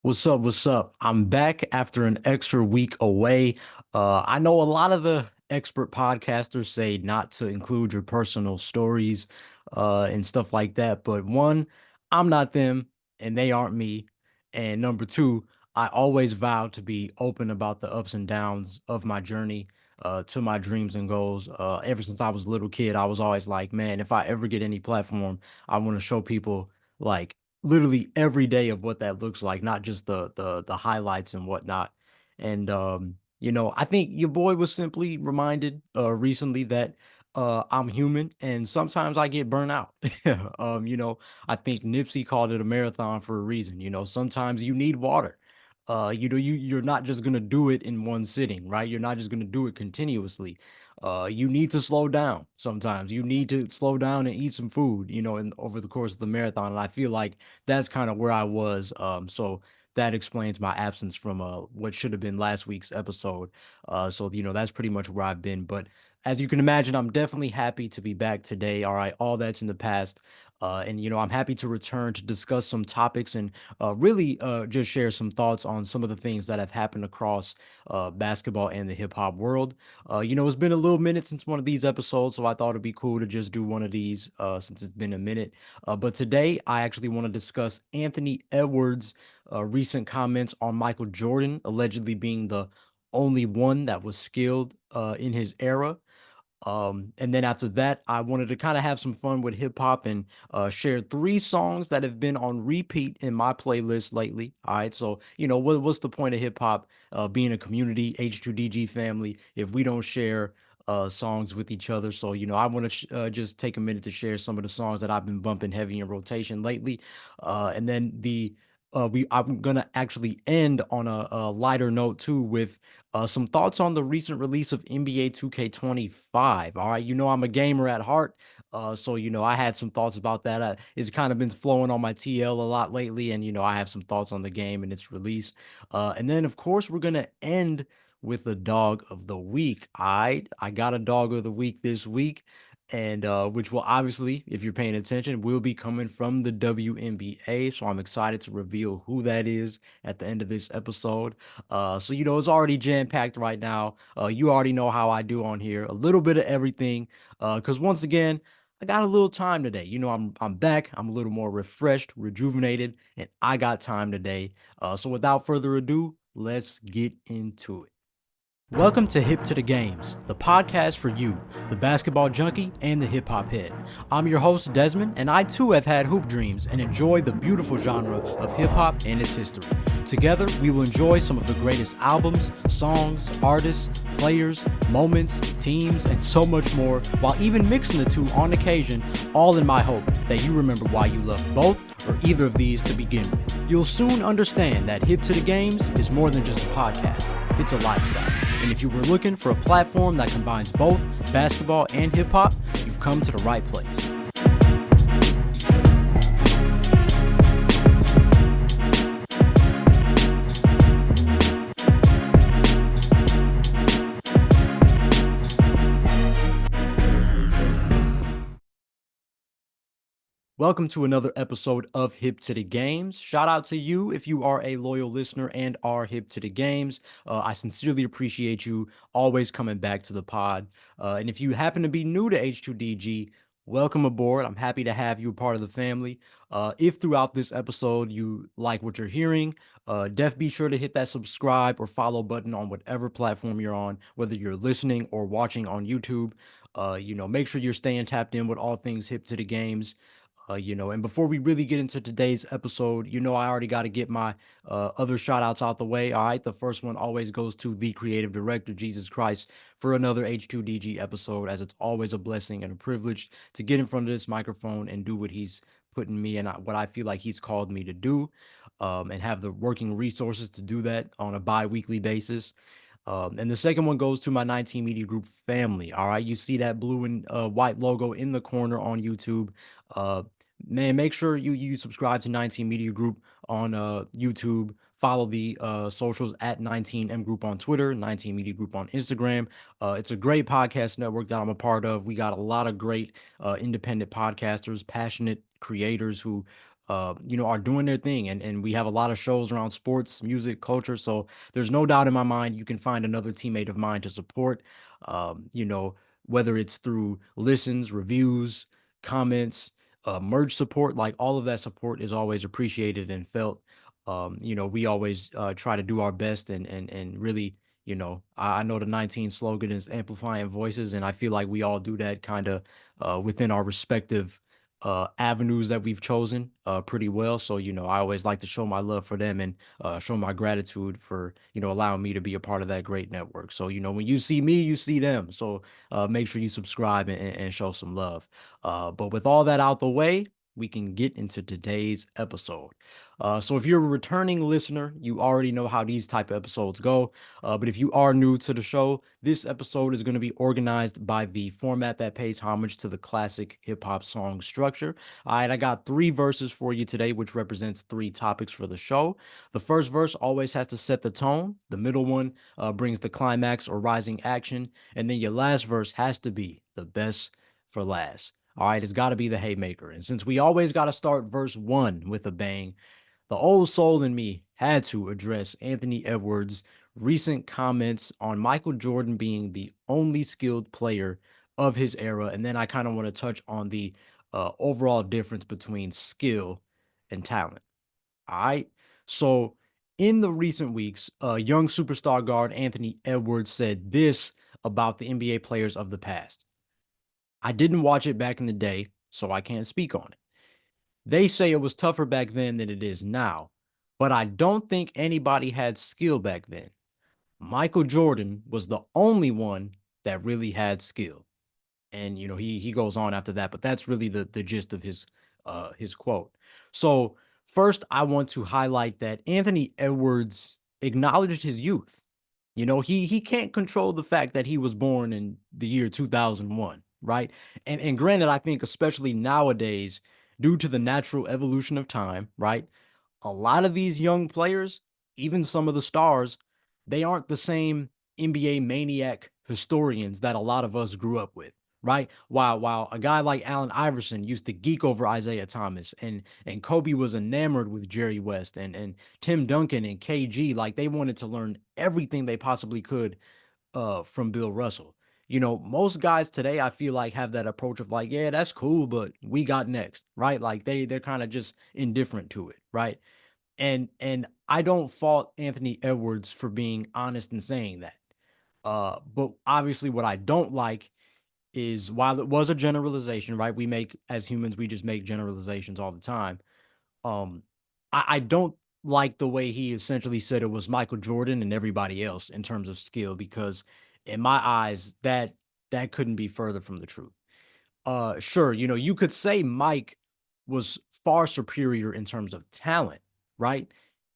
What's up? What's up? I'm back after an extra week away. I know a lot of the expert podcasters say not to include your personal stories and stuff like that, but one, I'm not them and they aren't me. And number two, I always vow to be open about the ups and downs of my journey to my dreams and goals. Ever since I was a little kid, I was always like, man, if I ever get any platform, I want to show people like literally every day of what that looks like, not just the highlights and whatnot. And I think your boy was simply reminded recently that I'm human and sometimes I get burnt out. I think Nipsey called it a marathon for a reason. Sometimes you need water. You're not just gonna do it in one sitting, right? You're not just gonna do it continuously. You need to slow down sometimes. You need to slow down and eat some food, in over the course of the marathon. And I feel like that's kind of where I was. So that explains my absence from what should have been last week's episode. So that's pretty much where I've been. But as you can imagine, I'm definitely happy to be back today. All right, all that's in the past. And I'm happy to return to discuss some topics and really just share some thoughts on some of the things that have happened across basketball and the hip hop world. It's been a little minute since one of these episodes, so I thought it'd be cool to just do one of these since it's been a minute. But today, I actually want to discuss Anthony Edwards' recent comments on Michael Jordan allegedly being the only one that was skilled in his era. And then after that, I wanted to kind of have some fun with hip hop and share three songs that have been on repeat in my playlist lately. All right, so what's the point of hip hop being a community H2DG family if we don't share songs with each other? So I want to just take a minute to share some of the songs that I've been bumping heavy in rotation lately, and then the. I'm gonna actually end on a lighter note too with some thoughts on the recent release of NBA 2K25. All right, I'm a gamer at heart, so I had some thoughts about that. It's kind of been flowing on my TL a lot lately, and I have some thoughts on the game and its release. And then, of course, we're gonna end with the dog of the week. I got a dog of the week this week. And which will obviously, if you're paying attention, will be coming from the WNBA. So I'm excited to reveal who that is at the end of this episode. So it's already jam packed right now. You already know how I do on here, a little bit of everything. Because once again, I got a little time today. I'm back. I'm a little more refreshed, rejuvenated, and I got time today. So without further ado, let's get into it. Welcome to Hip to the Games, the podcast for you, the basketball junkie and the hip hop head. I'm your host, Desmond, and I too have had hoop dreams and enjoy the beautiful genre of hip hop and its history. Together, we will enjoy some of the greatest albums, songs, artists, players, moments, teams, and so much more, while even mixing the two on occasion, all in my hope that you remember why you love both or either of these to begin with. You'll soon understand that Hip to the Games is more than just a podcast, it's a lifestyle. And if you were looking for a platform that combines both basketball and hip hop, you've come to the right place. Welcome to another episode of Hip to the Games. Shout out to you if you are a loyal listener and are hip to the games. I sincerely appreciate you always coming back to the pod. And if you happen to be new to H2DG, welcome aboard. I'm happy to have you a part of the family. If throughout this episode you like what you're hearing, be sure to hit that subscribe or follow button on whatever platform you're on, whether you're listening or watching on YouTube. Make sure you're staying tapped in with all things hip to the games. And before we really get into today's episode, I already got to get my other shout outs out the way. All right. The first one always goes to the creative director, Jesus Christ, for another H2DG episode, as it's always a blessing and a privilege to get in front of this microphone and do what he's putting me and what I feel like he's called me to do, and have the working resources to do that on a bi weekly basis. And the second one goes to my 19 Media Group family. All right. You see that blue and white logo in the corner on YouTube. Uh, Man, make sure you subscribe to 19 Media Group on YouTube. Follow the socials at 19M Group on Twitter, 19 Media Group on Instagram. It's a great podcast network that I'm a part of. We got a lot of great independent podcasters, passionate creators who are doing their thing. And we have a lot of shows around sports, music, culture. So there's no doubt in my mind you can find another teammate of mine to support. Whether it's through listens, reviews, comments, merge support, like all of that support is always appreciated and felt. We always try to do our best and really, I know the 19 slogan is amplifying voices, and I feel like we all do that kind of within our respective avenues that we've chosen pretty well. So, I always like to show my love for them and show my gratitude for, allowing me to be a part of that great network. So, when you see me, you see them. So make sure you subscribe and show some love. But with all that out the way, we can get into today's episode. So if you're a returning listener, you already know how these type of episodes go. But if you are new to the show, this episode is going to be organized by the format that pays homage to the classic hip hop song structure. All right, I got 3 verses for you today, which represents 3 topics for the show. The first verse always has to set the tone. The middle one brings the climax or rising action. And then your last verse has to be the best for last. All right, it's got to be the haymaker. And since we always got to start verse 1 with a bang, the old soul in me had to address Anthony Edwards' recent comments on Michael Jordan being the only skilled player of his era. And then I kind of want to touch on the overall difference between skill and talent. All right. So, in the recent weeks, young superstar guard Anthony Edwards said this about the NBA players of the past. I didn't watch it back in the day, so I can't speak on it. They say it was tougher back then than it is now, but I don't think anybody had skill back then. Michael Jordan was the only one that really had skill. And he goes on after that, but that's really the gist of his quote. So first I want to highlight that Anthony Edwards acknowledged his youth. He can't control the fact that he was born in the year 2001, right? And granted, I think especially nowadays, due to the natural evolution of time, right? A lot of these young players, even some of the stars, they aren't the same NBA maniac historians that a lot of us grew up with, right? While a guy like Allen Iverson used to geek over Isaiah Thomas, and Kobe was enamored with Jerry West, and Tim Duncan and KG, like they wanted to learn everything they possibly could from Bill Russell. Most guys today I feel like have that approach of like, yeah, that's cool, but we got next, right? Like they're kind of just indifferent to it, right? And I don't fault Anthony Edwards for being honest and saying that. But obviously what I don't like is, while it was a generalization, right? We make, as humans, we just make generalizations all the time. Um, I don't like the way he essentially said it was Michael Jordan and everybody else in terms of skill, because in my eyes, that couldn't be further from the truth. Sure, you could say Mike was far superior in terms of talent, right?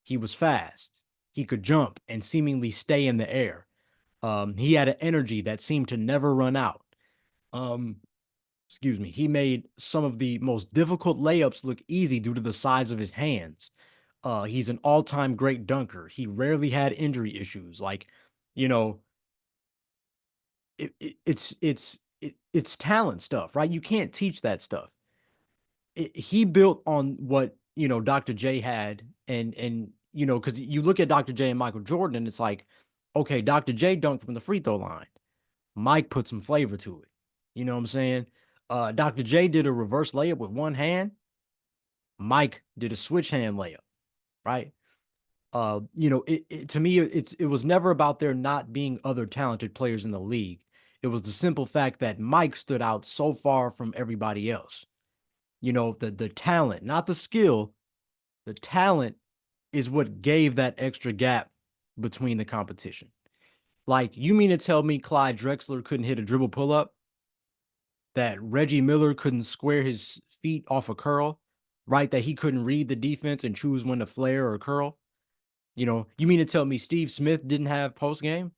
He was fast. He could jump and seemingly stay in the air. He had an energy that seemed to never run out. Um, excuse me. He made some of the most difficult layups look easy due to the size of his hands. He's an all-time great dunker. He rarely had injury issues. Like, you know, it's talent stuff, right? You can't teach that stuff. He built on what Dr. J had, and because you look at Dr. J and Michael Jordan, and it's like, okay, Dr. J dunked from the free throw line. Mike put some flavor to it. You know what I'm saying? Dr. J did a reverse layup with one hand. Mike did a switch hand layup, right? To me, it was never about there not being other talented players in the league. It was the simple fact that Mike stood out so far from everybody else. The talent, not the skill. The talent is what gave that extra gap between the competition. Like, you mean to tell me Clyde Drexler couldn't hit a dribble pull up? That Reggie Miller couldn't square his feet off a curl, right? That he couldn't read the defense and choose when to flare or curl? You mean to tell me Steve Smith didn't have post game?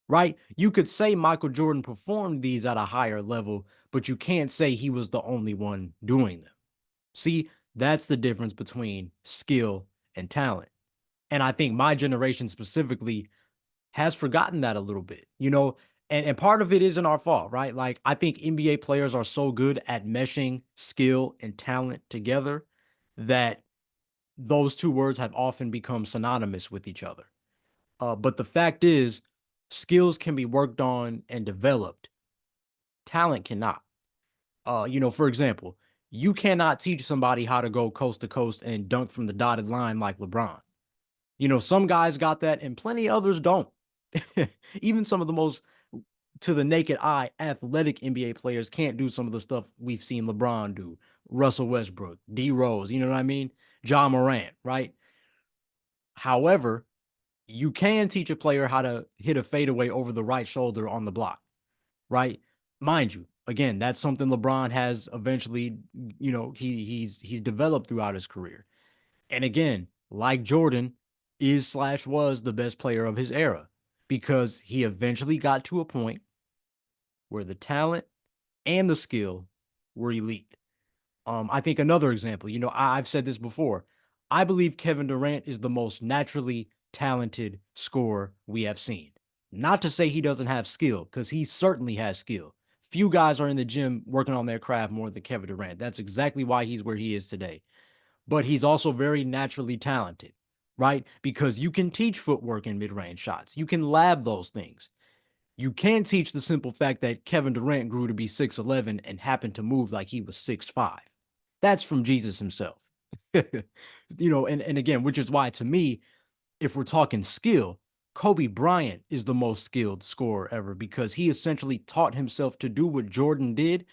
Right? You could say Michael Jordan performed these at a higher level, but you can't say he was the only one doing them. See, that's the difference between skill and talent. And I think my generation specifically has forgotten that a little bit, and part of it isn't our fault, right? Like, I think NBA players are so good at meshing skill and talent together that those two words have often become synonymous with each other. But the fact is, skills can be worked on and developed. Talent cannot. For example, you cannot teach somebody how to go coast to coast and dunk from the dotted line like LeBron. Some guys got that and plenty others don't. Even some of the most, to the naked eye, athletic NBA players can't do some of the stuff we've seen LeBron do, Russell Westbrook, D Rose, you know what I mean? John Morant, right? However, you can teach a player how to hit a fadeaway over the right shoulder on the block, right? Mind you, again, that's something LeBron has eventually, he's developed throughout his career. And again, like Jordan, is slash was the best player of his era because he eventually got to a point where the talent and the skill were elite. I think another example, I've said this before. I believe Kevin Durant is the most naturally talented scorer we have seen. Not to say he doesn't have skill, because he certainly has skill. Few guys are in the gym working on their craft more than Kevin Durant. That's exactly why he's where he is today. But he's also very naturally talented, right? Because you can teach footwork and mid range shots, you can lab those things. You can't teach the simple fact that Kevin Durant grew to be 6'11" and happened to move like he was 6'5". That's from Jesus himself. And again, which is why to me, if we're talking skill, Kobe Bryant is the most skilled scorer ever because he essentially taught himself to do what Jordan did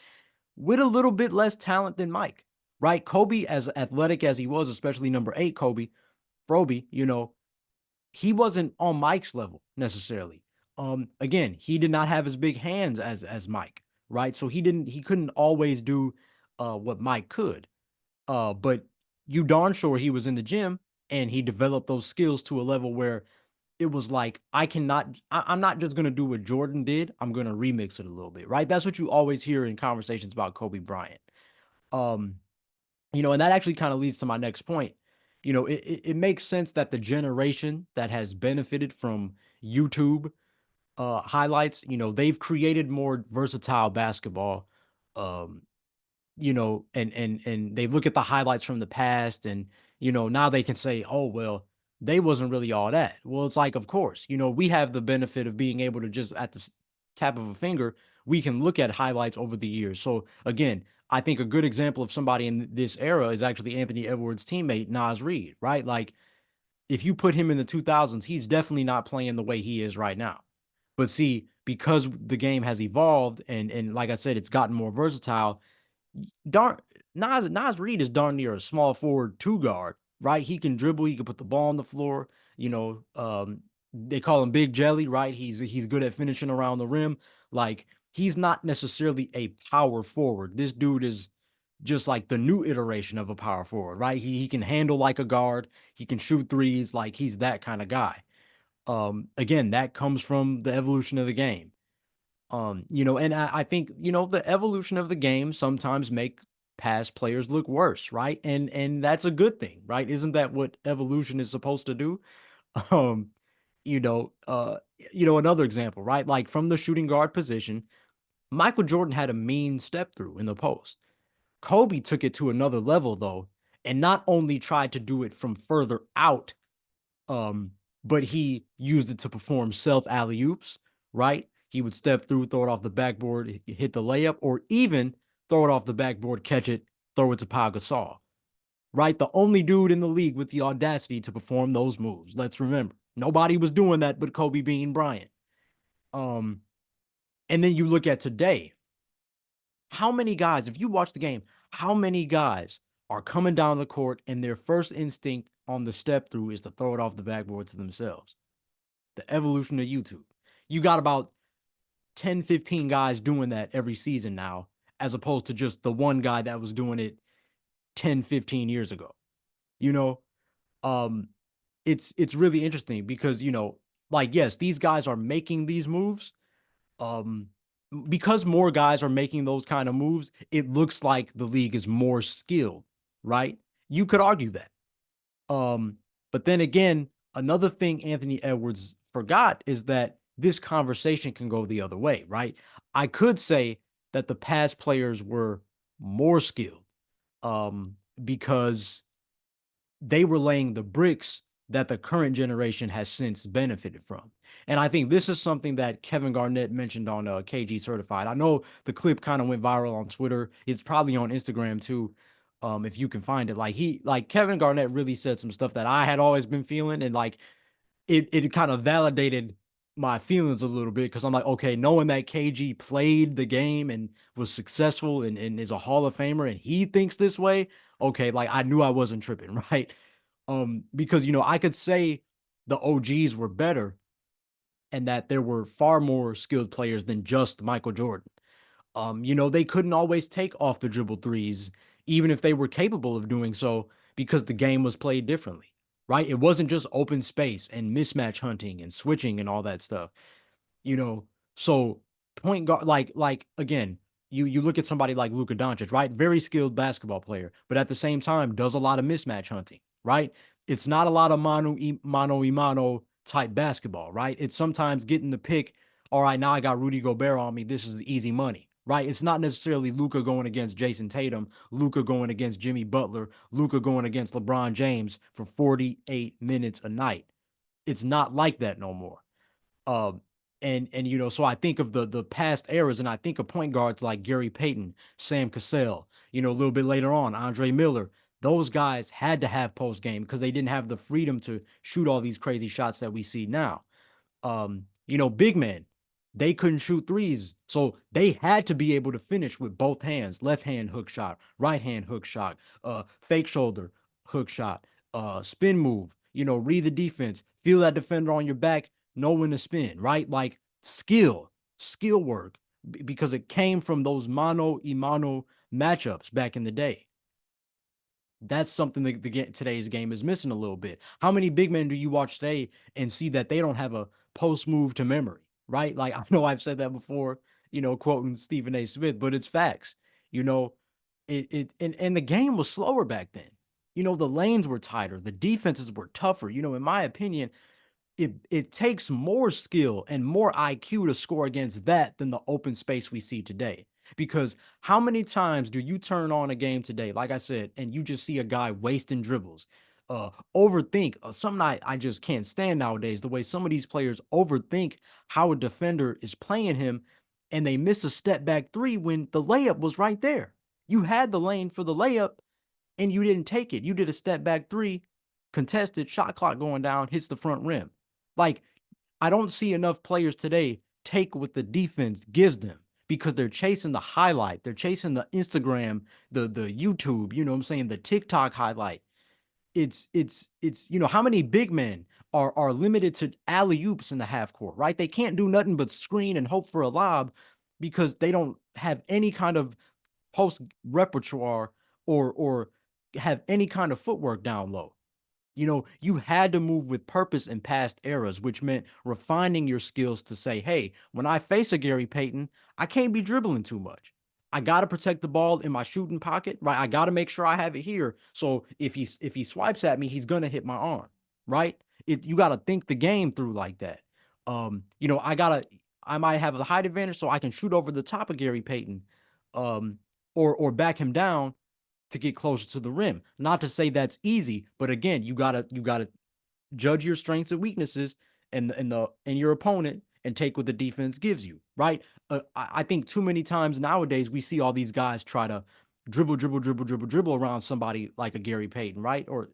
with a little bit less talent than Mike, right? Kobe, as athletic as he was, especially number 8 Kobe, Froby, he wasn't on Mike's level necessarily. Again, he did not have as big hands as Mike, right? So he couldn't always do what Mike could. But you darn sure he was in the gym and he developed those skills to a level where it was like I'm not just gonna do what Jordan did. I'm gonna remix it a little bit, right? That's what you always hear in conversations about Kobe Bryant. Um, and that actually kind of leads to my next point. It makes sense that the generation that has benefited from YouTube highlights, they've created more versatile basketball. Um, and they look at the highlights from the past and, now they can say, "Oh, well, they wasn't really all that." Well, it's like, of course, we have the benefit of being able to just at the tap of a finger, we can look at highlights over the years. So again, I think a good example of somebody in this era is actually Anthony Edwards' teammate, Nas Reed, right? Like if you put him in the 2000s, he's definitely not playing the way he is right now. But see, because the game has evolved and like I said, it's gotten more versatile, darn Nas Reed is darn near a small forward two guard, right? He can dribble, he can put the ball on the floor. They call him Big Jelly, right? He's good at finishing around the rim. Like he's not necessarily a power forward. This dude is just like the new iteration of a power forward, right? He can handle like a guard, he can shoot threes, like he's that kind of guy. Again, that comes from the evolution of the game. And I think, the evolution of the game sometimes make past players look worse, right? And that's a good thing, right? Isn't that what evolution is supposed to do? Um, you know, uh, another example, right? Like from the shooting guard position, Michael Jordan had a mean step through in the post. Kobe took it to another level though, and not only tried to do it from further out, um, but he used it to perform self alley oops, right? He would step through, throw it off the backboard, hit the layup, or even throw it off the backboard, catch it, throw it to Pau Gasol, right? The only dude in the league with the audacity to perform those moves. Let's remember, nobody was doing that but Kobe Bean Bryant. Um, and then you look at today, how many guys, if you watch the game, how many guys are coming down the court and their first instinct on the step through is to throw it off the backboard to themselves? The evolution of YouTube. You got about 10, 15 guys doing that every season now, as opposed to just the one guy that was doing it 10, 15 years ago. You know, um, it's really interesting because, like, yes, these guys are making these moves. Um, because more guys are making those kind of moves, it looks like the league is more skilled, right? You could argue that. Um, but then again, another thing Anthony Edwards forgot is that this conversation can go the other way, right? I could say that the past players were more skilled because they were laying the bricks that the current generation has since benefited from. And I think this is something that Kevin Garnett mentioned on KG Certified. I know the clip kind of went viral on Twitter. It's probably on Instagram too, if you can find it. Like Kevin Garnett really said some stuff that I had always been feeling, and like it kind of validated my feelings a little bit because I'm like, okay, knowing that KG played the game and was successful and is a Hall of Famer and he thinks this way, okay, like I knew I wasn't tripping, right? Because I could say the OGs were better and that there were far more skilled players than just Michael Jordan. They couldn't always take off the dribble threes, even if they were capable of doing so, because the game was played differently, right? It wasn't just open space and mismatch hunting and switching and all that stuff you know. So point guard, like again, you look at somebody like Luka Doncic, right? Very skilled basketball player, but at the same time does a lot of mismatch hunting, right? It's not a lot of mano type basketball, right? It's sometimes getting the pick. All right, now I got Rudy Gobert on me. This is easy money, right? It's not necessarily Luka going against Jason Tatum, Luka going against Jimmy Butler, Luka going against LeBron James for 48 minutes a night. It's not like that no more. Um, and so I think of the past eras, and I think of point guards like Gary Payton, Sam Cassell, a little bit later on, Andre Miller. Those guys had to have post game because they didn't have the freedom to shoot all these crazy shots that we see now. Big men, they couldn't shoot threes. So they had to be able to finish with both hands, left hand hook shot, right hand hook shot, fake shoulder hook shot, spin move, read the defense, feel that defender on your back, know when to spin, right? Like skill work, because it came from those mano y mano matchups back in the day. That's something that today's game is missing a little bit. How many big men do you watch today and see that they don't have a post move to memory, right? Like I know I've said that before, quoting Stephen A. Smith, but it's facts. You know, and the game was slower back then. The lanes were tighter, the defenses were tougher. In my opinion, it takes more skill and more IQ to score against that than the open space we see today. Because how many times do you turn on a game today, like I said, and you just see a guy wasting dribbles, overthink something I just can't stand nowadays, the way some of these players overthink how a defender is playing him and they miss a step back three when the layup was right there. You had the lane for the layup and you didn't take it. You did a step back three, contested, shot clock going down, hits the front rim. Like, I don't see enough players today take what the defense gives them because they're chasing the highlight. They're chasing the Instagram, the YouTube, you know what I'm saying, the TikTok highlight. It's how many big men are limited to alley oops in the half court, right? They can't do nothing but screen and hope for a lob because they don't have any kind of post repertoire or have any kind of footwork down low. You had to move with purpose in past eras, which meant refining your skills to say, hey, when I face a Gary Payton, I can't be dribbling too much. I got to protect the ball in my shooting pocket, right? I got to make sure I have it here. So if he swipes at me, he's going to hit my arm, right? You got to think the game through like that. I might have a height advantage so I can shoot over the top of Gary Payton, um, or back him down to get closer to the rim. Not to say that's easy, but again, you gotta judge your strengths and weaknesses and your opponent and take what the defense gives you, right? I think too many times nowadays we see all these guys try to dribble around somebody like a Gary Payton, right? Or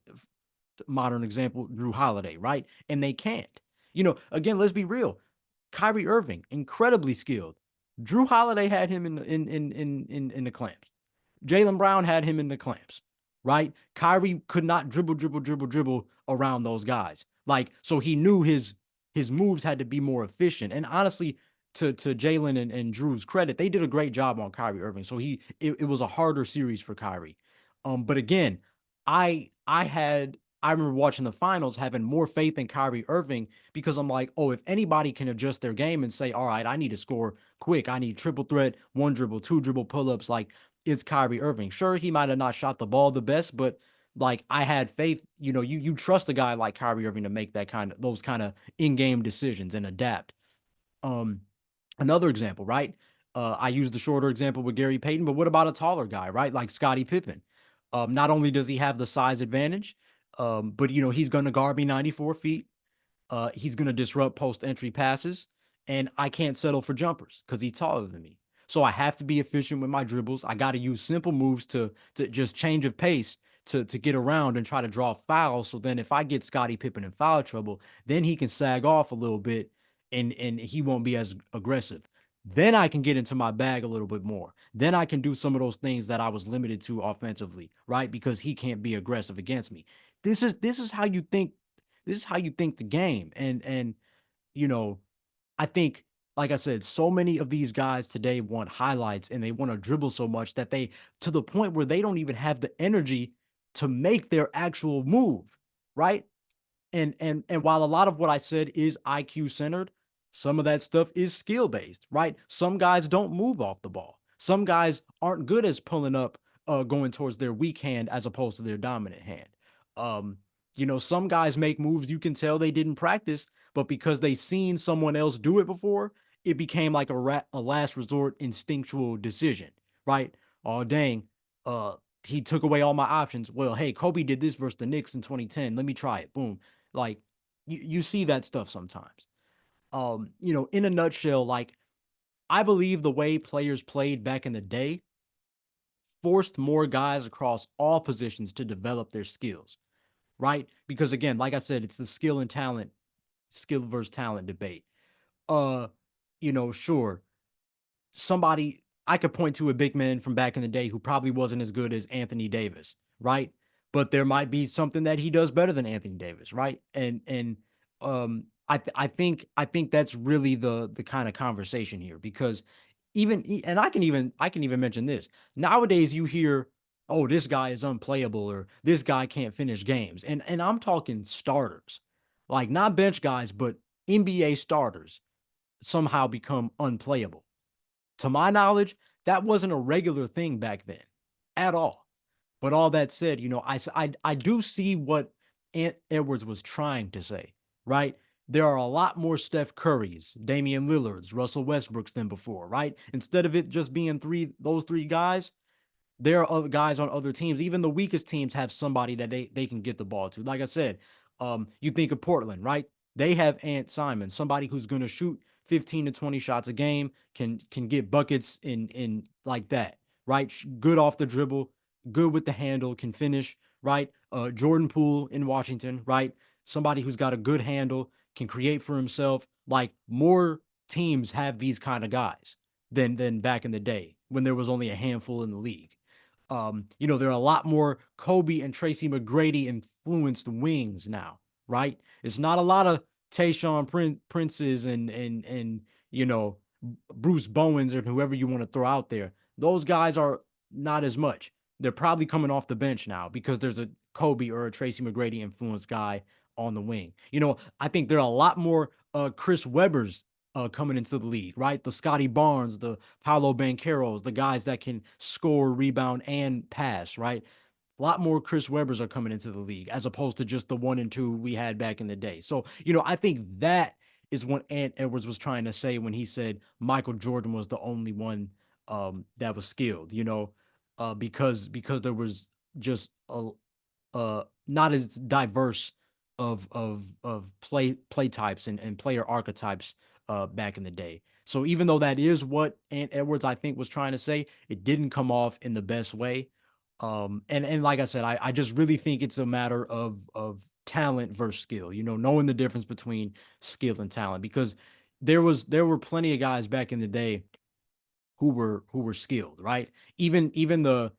modern example, Drew Holiday, right? And they can't. Again, let's be real. Kyrie Irving, incredibly skilled. Drew Holiday had him in the clamps. Jaylen Brown had him in the clamps, right? Kyrie could not dribble around those guys. Like, so he knew his moves had to be more efficient. And honestly, to Jaylen and Drew's credit, they did a great job on Kyrie Irving. So it was a harder series for Kyrie. But again, I remember watching the finals having more faith in Kyrie Irving because I'm like, oh, if anybody can adjust their game and say, all right, I need to score quick. I need triple threat, one dribble, two dribble pull-ups. Like, it's Kyrie Irving. Sure, he might have not shot the ball the best, but like I had faith, you trust a guy like Kyrie Irving to make those kind of in-game decisions and adapt. Um, Another example, right? I use the shorter example with Gary Payton, but what about a taller guy, right? Like Scottie Pippen. Not only does he have the size advantage, But he's gonna guard me 94 feet. He's going to disrupt post entry passes, and I can't settle for jumpers because he's taller than me. So I have to be efficient with my dribbles. I got to use simple moves to just change of pace to get around and try to draw fouls. So then if I get Scottie Pippen in foul trouble, then he can sag off a little bit and he won't be as aggressive. Then I can get into my bag a little bit more. Then I can do some of those things that I was limited to offensively, right? Because he can't be aggressive against me. This is how you think this is how you think the game. And you know, I think, like I said, so many of these guys today want highlights and they want to dribble so much that they to the point where they don't even have the energy to make their actual move, right? And while a lot of what I said is IQ centered, some of that stuff is skill based, right? Some guys don't move off the ball. Some guys aren't good as pulling up, going towards their weak hand as opposed to their dominant hand. Um, some guys make moves you can tell they didn't practice, but because they seen someone else do it before, it became like a last resort instinctual decision, right? Oh dang, uh, he took away all my options. Well, hey, Kobe did this versus the Knicks in 2010. Let me try it. Boom. Like you see that stuff sometimes. In a nutshell, like I believe the way players played back in the day forced more guys across all positions to develop their skills, right? Because again, like I said, it's the skill versus talent debate. Uh, sure, somebody I could point to a big man from back in the day who probably wasn't as good as Anthony Davis, right? But there might be something that he does better than Anthony Davis, right? And I think that's really the kind of conversation here because and I can even mention this. Nowadays you hear, "Oh, this guy is unplayable," or "This guy can't finish games." And I'm talking starters. Like not bench guys, but NBA starters somehow become unplayable. To my knowledge, that wasn't a regular thing back then at all. But all that said, I do see what Ant Edwards was trying to say, right? There are a lot more Steph Currys, Damian Lillards, Russell Westbrooks than before, right? Instead of it just being those three guys, there are other guys on other teams. Even the weakest teams have somebody that they can get the ball to. Like I said, you think of Portland, right? They have Ant Simon, somebody who's going to shoot 15 to 20 shots a game, can get buckets in like that, right? Good off the dribble, good with the handle, can finish, right? Jordan Poole in Washington, right? Somebody who's got a good handle, can create for himself. Like more teams have these kind of guys than back in the day when there was only a handful in the league. There are a lot more Kobe and Tracy McGrady influenced wings now, right? It's not a lot of Tayshaun Princes and Bruce Bowens or whoever you want to throw out there. Those guys are not as much. They're probably coming off the bench now because there's a Kobe or a Tracy McGrady influenced guy on the wing. I think there are a lot more Chris Webbers coming into the league, right? The Scotty Barnes, the Paolo Bancheros, the guys that can score, rebound, and pass, right? A lot more Chris Webbers are coming into the league as opposed to just the one and two we had back in the day. So, I think that is what Ant Edwards was trying to say when he said Michael Jordan was the only one that was skilled, because there was just not as diverse of play types and player archetypes back in the day. So even though that is what Ant Edwards I think was trying to say, it didn't come off in the best way. And like I said, I just really think it's a matter of talent versus skill. Knowing the difference between skill and talent because there were plenty of guys back in the day who were skilled, right? Even the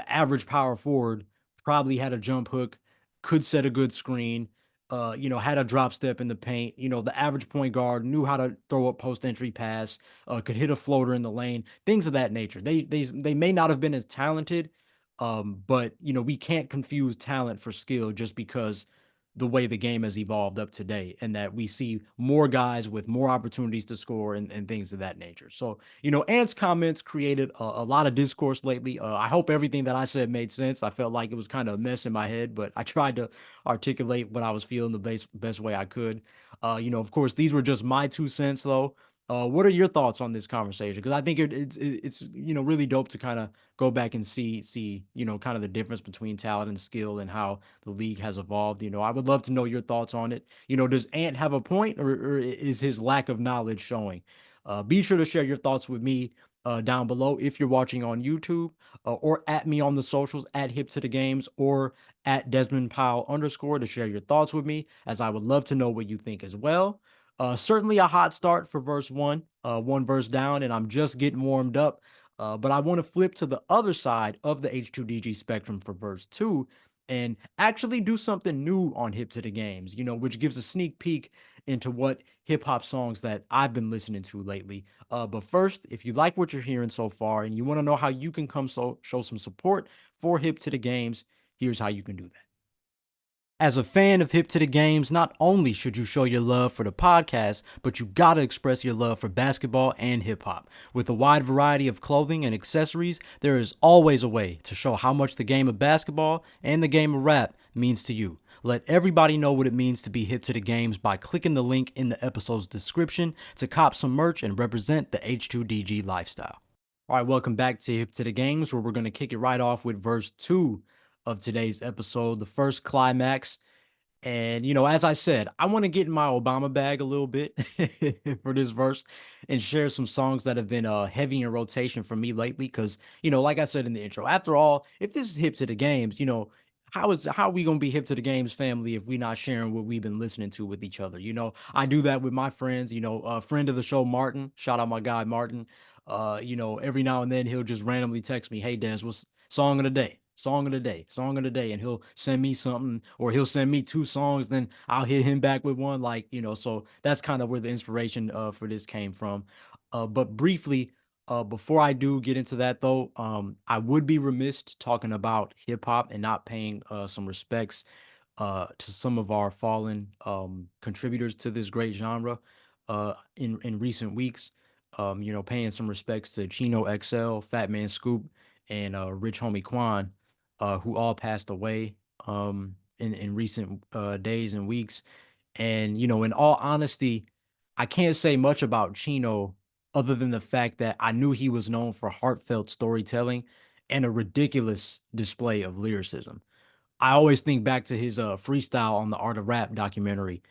average power forward probably had a jump hook, could set a good screen, had a drop step in the paint. The average point guard knew how to throw a post entry pass, could hit a floater in the lane, things of that nature. They may not have been as talented, but we can't confuse talent for skill just because the way the game has evolved up today and that we see more guys with more opportunities to score and things of that nature. So, Ant's comments created a lot of discourse lately. I hope everything that I said made sense. I felt like it was kind of a mess in my head, but I tried to articulate what I was feeling the best way I could. Of course, these were just my 2 cents though. What are your thoughts on this conversation? Because I think it's really dope to kind of go back and see kind of the difference between talent and skill and how the league has evolved. I would love to know your thoughts on it. Does Ant have a point, or is his lack of knowledge showing? Be sure to share your thoughts with me down below if you're watching on YouTube, or at me on the socials at Hip to the Games or at Desmond Powell underscore to share your thoughts with me, as I would love to know what you think as well. Certainly a hot start for verse one, one verse down, and I'm just getting warmed up. But I want to flip to the other side of the H2DG spectrum for verse two and actually do something new on Hip to the Games, which gives a sneak peek into what hip hop songs that I've been listening to lately. But first, if you like what you're hearing so far and you want to know how you can show some support for Hip to the Games, here's how you can do that. As a fan of Hip to the Games, not only should you show your love for the podcast, but you gotta express your love for basketball and hip hop. With a wide variety of clothing and accessories, there is always a way to show how much the game of basketball and the game of rap means to you. Let everybody know what it means to be hip to the games by clicking the link in the episode's description to cop some merch and represent the H2DG lifestyle. All right, welcome back to Hip to the Games, where we're going to kick it right off with verse two of today's episode, the first climax. And, as I said, I want to get in my Obama bag a little bit for this verse and share some songs that have been heavy in rotation for me lately. Because, like I said in the intro, after all, if this is hip to the games, how are we gonna be hip to the games family if we not sharing what we've been listening to with each other? I do that with my friends. A friend of the show, Martin. Shout out my guy Martin. Every now and then he'll just randomly text me, "Hey, Des, what's song of the day? Song of the day, song of the day," and he'll send me something, or he'll send me two songs, then I'll hit him back with one. Like, so that's kind of where the inspiration for this came from. But briefly, before I do get into that though, I would be remiss talking about hip hop and not paying some respects to some of our fallen contributors to this great genre in recent weeks. Paying some respects to Chino XL, Fat Man Scoop, and Rich Homie Quan, who all passed away in recent days and weeks. And in all honesty, I can't say much about Chino other than the fact that I knew he was known for heartfelt storytelling and a ridiculous display of lyricism. I always think back to his freestyle on the Art of Rap documentary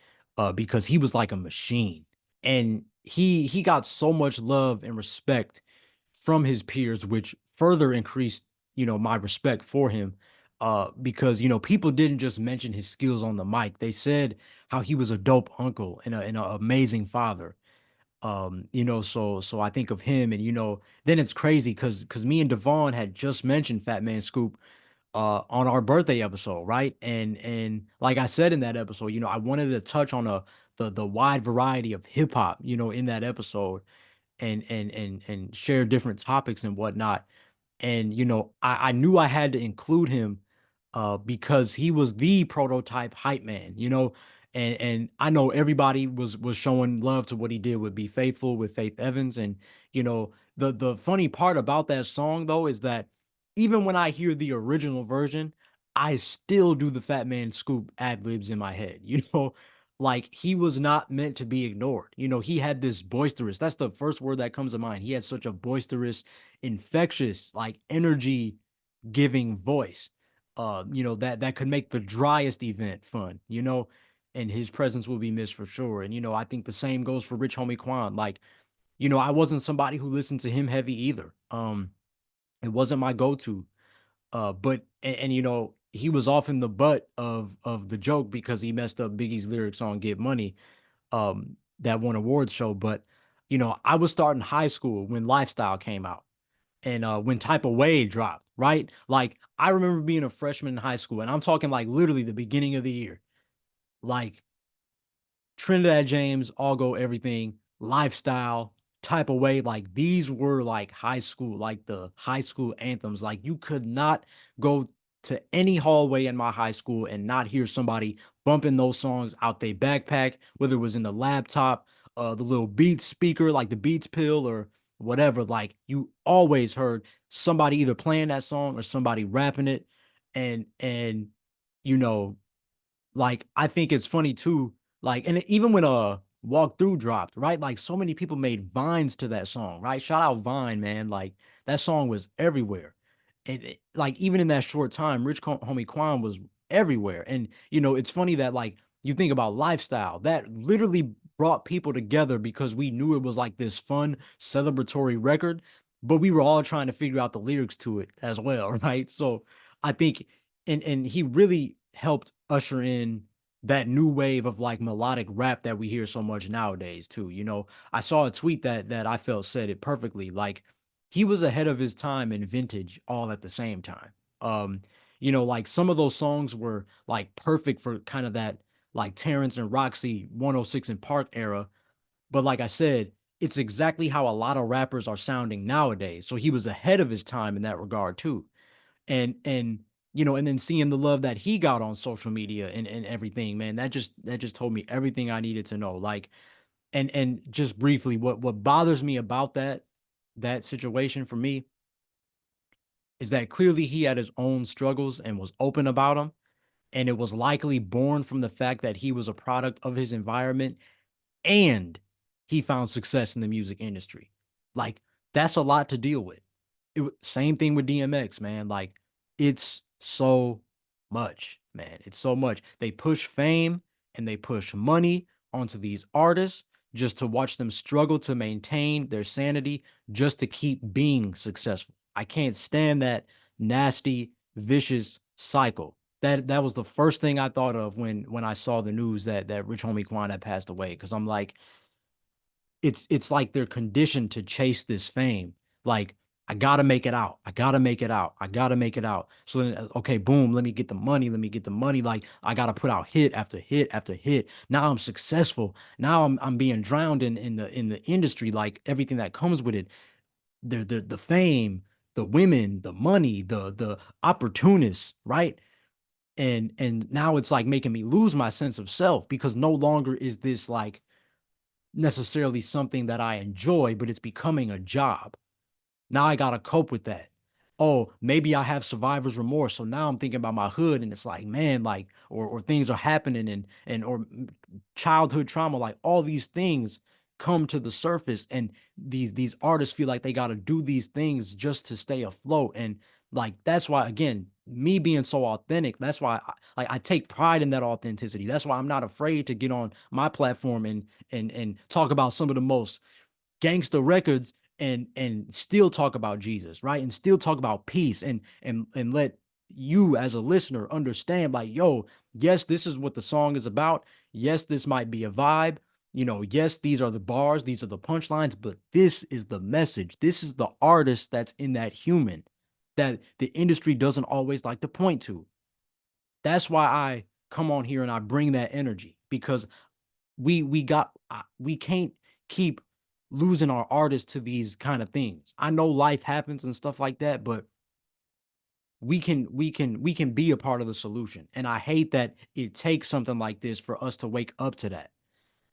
because he was like a machine, and he got so much love and respect from his peers, which further increased my respect for him because people didn't just mention his skills on the mic. They said how he was a dope uncle and an amazing father. So I think of him, and then it's crazy because me and Devon had just mentioned Fat Man Scoop on our birthday episode, right? And like I said in that episode, I wanted to touch on the wide variety of hip hop, in that episode, and share different topics and whatnot. And I knew I had to include him because he was the prototype hype man, and I know everybody was showing love to what he did with Be Faithful with Faith Evans. And the funny part about that song though is that even when I hear the original version, I still do the Fat Man Scoop ad libs in my head. Like he was not meant to be ignored. He had this boisterous, that's the first word that comes to mind. He had such a boisterous, infectious, like energy giving voice. That could make the driest event fun, and his presence will be missed for sure. And I think the same goes for Rich Homie Quan. Like, I wasn't somebody who listened to him heavy either. It wasn't my go-to. But and he was often the butt of the joke because he messed up Biggie's lyrics on Get Money, that one awards show. But I was starting high school when Lifestyle came out, and when Type of Way dropped, right? Like I remember being a freshman in high school, and I'm talking like literally the beginning of the year. Like Trinidad James, All Go Everything, Lifestyle, Type of Way, like these were like high school, like the high school anthems. Like you could not go to any hallway in my high school and not hear somebody bumping those songs out their backpack, whether it was in the laptop, the little Beats speaker, like the Beats pill or whatever. Like you always heard somebody either playing that song or somebody rapping it. And you know, like, I think it's funny too, like, and even when Walk Through dropped, right? Like so many people made vines to that song, right? Shout out Vine, man. Like that song was everywhere. And like even in that short time, Homie Quan was everywhere. And it's funny that like you think about lifestyle, that literally brought people together because we knew it was like this fun celebratory record, but we were all trying to figure out the lyrics to it as well, right? So I think and he really helped usher in that new wave of like melodic rap that we hear so much nowadays too. I saw a tweet that I felt said it perfectly. Like he was ahead of his time and vintage all at the same time. Um, like some of those songs were like perfect for kind of that like Terrence and Roxy 106 and Park era. But like I said, it's exactly how a lot of rappers are sounding nowadays. So he was ahead of his time in that regard too. And then seeing the love that he got on social media and everything, man, that just told me everything I needed to know. Like, and just briefly, what bothers me about that situation for me is that clearly he had his own struggles and was open about them, and it was likely born from the fact that he was a product of his environment and he found success in the music industry. Like, that's a lot to deal with. Same thing with DMX, man. Like, it's so much, man. It's so much. They push fame and they push money onto these artists just to watch them struggle to maintain their sanity just to keep being successful. I can't stand that nasty, vicious cycle. That was the first thing I thought of when I saw the news that Rich Homie Quan had passed away. Because I'm like, it's like they're conditioned to chase this fame. Like, I gotta make it out. I gotta make it out. I gotta make it out. So then, okay, boom, let me get the money. Let me get the money. Like, I gotta put out hit after hit after hit. Now I'm successful. Now I'm being drowned in the industry, like everything that comes with it. The fame, the women, the money, the opportunists, right? And now it's like making me lose my sense of self because no longer is this like necessarily something that I enjoy, but it's becoming a job. Now I gotta cope with that. Oh, maybe I have survivor's remorse. So now I'm thinking about my hood, and it's like, man, like, or things are happening, and or childhood trauma, like all these things come to the surface, and these artists feel like they gotta do these things just to stay afloat. And like that's why, again, me being so authentic, that's why I take pride in that authenticity. That's why I'm not afraid to get on my platform and talk about some of the most gangster records and still talk about Jesus, right? And still talk about peace and let you as a listener understand like, yo, yes, this is what the song is about. Yes, this might be a vibe. Yes, these are the bars, these are the punchlines, but this is the message. This is the artist that's in that human that the industry doesn't always like to point to. That's why I come on here and I bring that energy because we can't keep losing our artists to these kind of things. I know life happens and stuff like that, but we can be a part of the solution. And I hate that it takes something like this for us to wake up to that.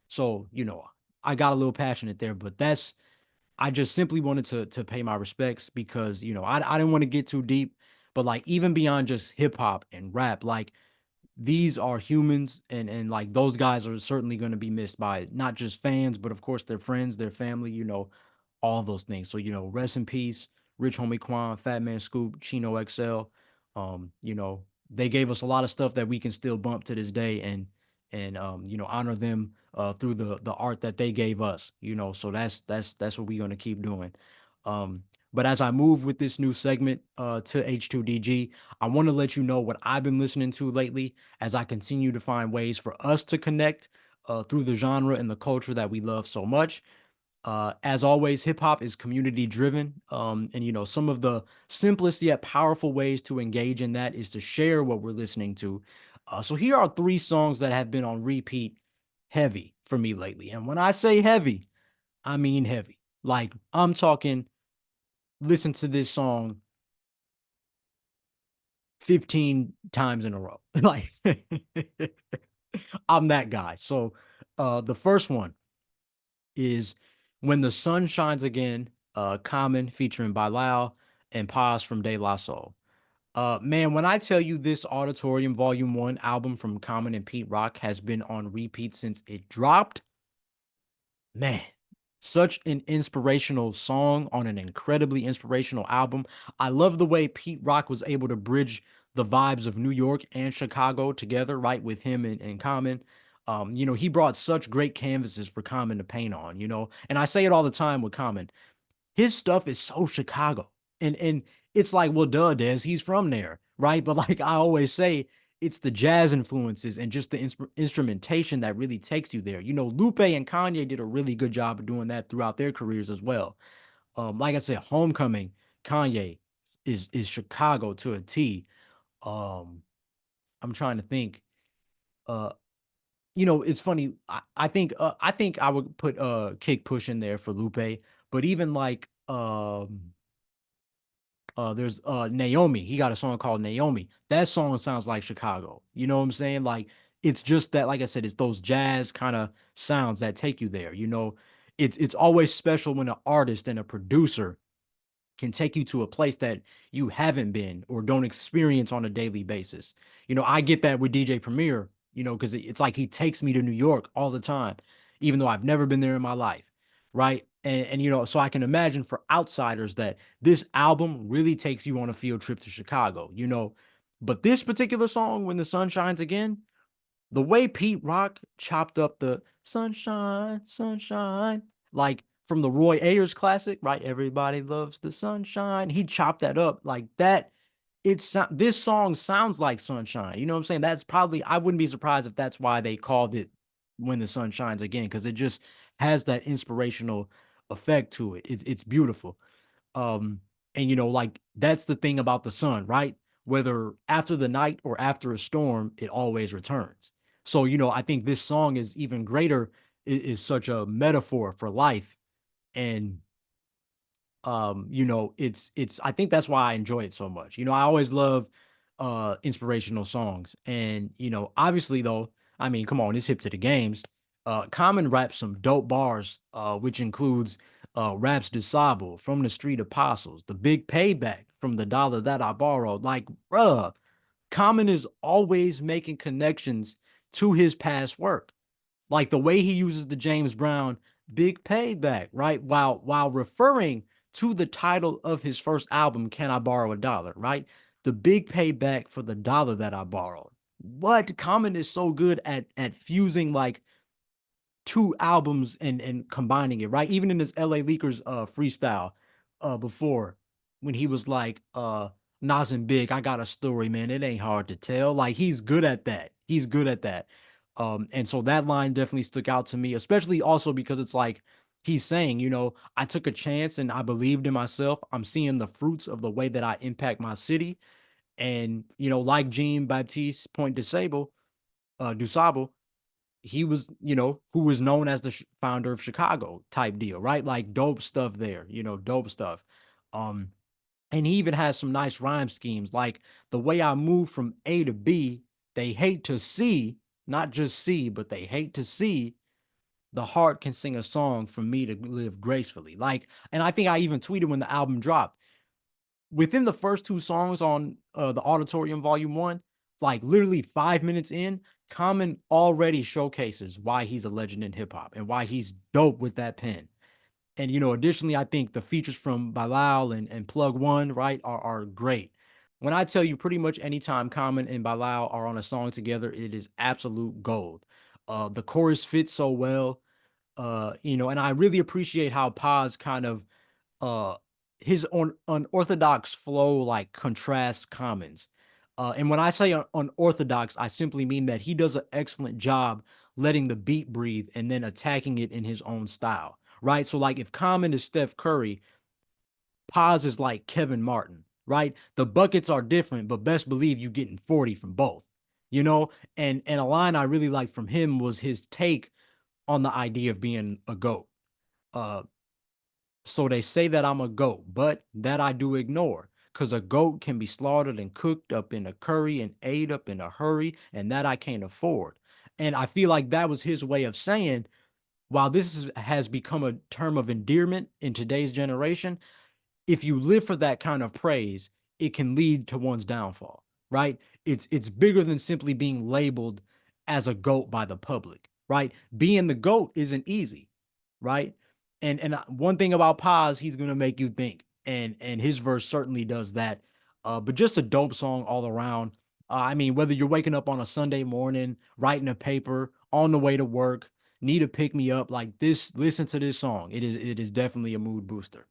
So, I got a little passionate there, but I just simply wanted to pay my respects because, I didn't want to get too deep, but like even beyond just hip hop and rap, like these are humans and like those guys are certainly going to be missed by not just fans but of course their friends, their family, all those things. So rest in peace, Rich Homie Quan, Fat Man Scoop, Chino XL. They gave us a lot of stuff that we can still bump to this day and honor them through the art that they gave us. So that's what we're going to keep doing. um but as I move with this new segment to H2DG, I want to let you know what I've been listening to lately as I continue to find ways for us to connect through the genre and the culture that we love so much. As always, hip hop is community driven. And some of the simplest yet powerful ways to engage in that is to share what we're listening to. So here are three songs that have been on repeat heavy for me lately. And when I say heavy, I mean heavy. Like I'm talking, listen to this song 15 times in a row. Like I'm that guy. So the first one is When the Sun Shines Again, Common featuring Bilal and Paz from De La Soul. Man, when I tell you this Auditorium Volume 1 album from Common and Pete Rock has been on repeat since it dropped, Man, such an inspirational song on an incredibly inspirational album. I love the way Pete Rock was able to bridge the vibes of New York and Chicago together, right, with him and Common. He brought such great canvases for Common to paint on, and I say it all the time with Common. His stuff is so Chicago. And it's like, well, duh, Des, he's from there, right? But like I always say, it's the jazz influences and just the instrumentation that really takes you there. Lupe and Kanye did a really good job of doing that throughout their careers as well. Like I said, Homecoming, Kanye is Chicago to a T. Um, I'm trying to think. Uh, it's funny. I think I would put Kick Push in there for Lupe, but even like there's Naomi. He got a song called Naomi. That song sounds like Chicago. You know what I'm saying? Like it's just that, like I said, it's those jazz kind of sounds that take you there. It's always special when an artist and a producer can take you to a place that you haven't been or don't experience on a daily basis. I get that with DJ Premier, because it's like he takes me to New York all the time, even though I've never been there in my life. Right. And so I can imagine for outsiders that this album really takes you on a field trip to Chicago. But this particular song, When the Sun Shines Again, the way Pete Rock chopped up the sunshine, sunshine, like from the Roy Ayers classic, right? Everybody loves the sunshine. He chopped that up like that. This song sounds like sunshine. You know what I'm saying? That's probably, I wouldn't be surprised if that's why they called it When the Sun Shines Again, because it just has that inspirational effect to it. It's beautiful. Um, and like that's the thing about the sun, right? Whether after the night or after a storm, it always returns. So, I think this song is even greater, is such a metaphor for life. And it's I think that's why I enjoy it so much. I always love inspirational songs. And, obviously though, I mean, come on, it's hip to the games. Common raps some dope bars, which includes raps disciple from the street apostles, the big payback from the dollar that I borrowed. Like, bruh, Common is always making connections to his past work. Like the way he uses the James Brown big payback, right? While referring to the title of his first album, Can I Borrow a Dollar, right? The big payback for the dollar that I borrowed. What Common is so good at fusing like two albums and combining it, right? Even in his LA Leakers freestyle before, when he was like Nas and Big, I got a story, man. It ain't hard to tell. Like he's good at that. He's good at that. And so that line definitely stuck out to me, especially also because it's like he's saying, I took a chance and I believed in myself. I'm seeing the fruits of the way that I impact my city. And, like Jean Baptiste Point DuSable, he was, who was known as the founder of Chicago type deal, right? Like dope stuff there, dope stuff. Um, and he even has some nice rhyme schemes, like the way I move from A to B, they hate to see, not just see, but they hate to see the heart can sing a song for me to live gracefully. Like, and I think I even tweeted when the album dropped, within the first two songs on the Auditorium Volume 1, like literally 5 minutes in, Common already showcases why he's a legend in hip hop and why he's dope with that pen. And additionally, I think the features from Bilal and Plug One, right, are great. When I tell you pretty much anytime Common and Bilal are on a song together, it is absolute gold. The chorus fits so well, and I really appreciate how Paz kind of uh his unorthodox flow like contrasts Commons. And when I say unorthodox, I simply mean that he does an excellent job letting the beat breathe and then attacking it in his own style, right? So like if Common is Steph Curry, Paz is like Kevin Martin, right? The buckets are different, but best believe you getting 40 from both, you know? And a line I really liked from him was his take on the idea of being a GOAT. Uh so they say that I'm a goat, but that I do ignore. Cause a goat can be slaughtered and cooked up in a curry and ate up in a hurry, and that I can't afford. And I feel like that was his way of saying, while has become a term of endearment in today's generation, if you live for that kind of praise, it can lead to one's downfall, right? It's bigger than simply being labeled as a goat by the public, right? Being the goat isn't easy, right? And one thing about Paz, he's gonna make you think, and his verse certainly does that. But just a dope song all around. I mean, whether you're waking up on a Sunday morning, writing a paper, on the way to work, need to pick me up like this, listen to this song. It is definitely a mood booster.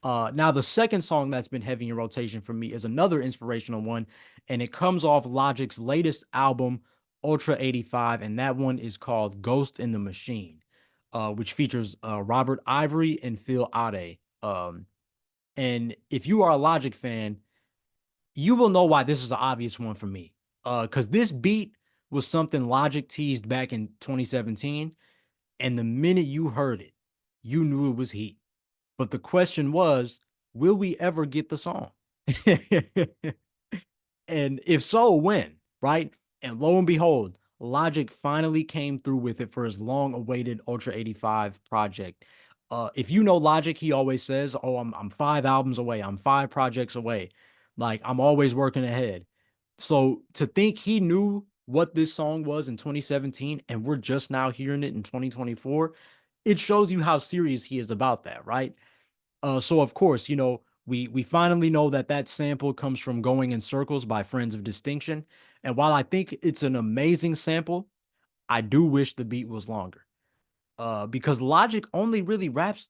Now the second song that's been heavy in rotation for me is another inspirational one, and it comes off Logic's latest album, Ultra 85, and that one is called Ghost in the Machine, which features Robert Ivory and Phil Ade. And if you are a Logic fan, you will know why this is an obvious one for me. Because this beat was something Logic teased back in 2017, and the minute you heard it, you knew it was heat. But the question was, will we ever get the song? And if so, when? Right? And lo and behold, Logic finally came through with it for his long awaited Ultra 85 project. If you know Logic, he always says, "Oh, I'm 5 albums away. I'm 5 projects away. Like I'm always working ahead." So to think he knew what this song was in 2017 and we're just now hearing it in 2024, it shows you how serious he is about that, right? So of course, we finally know that that sample comes from "Going in Circles" by Friends of Distinction. And while I think it's an amazing sample, I do wish the beat was longer. Because Logic only really raps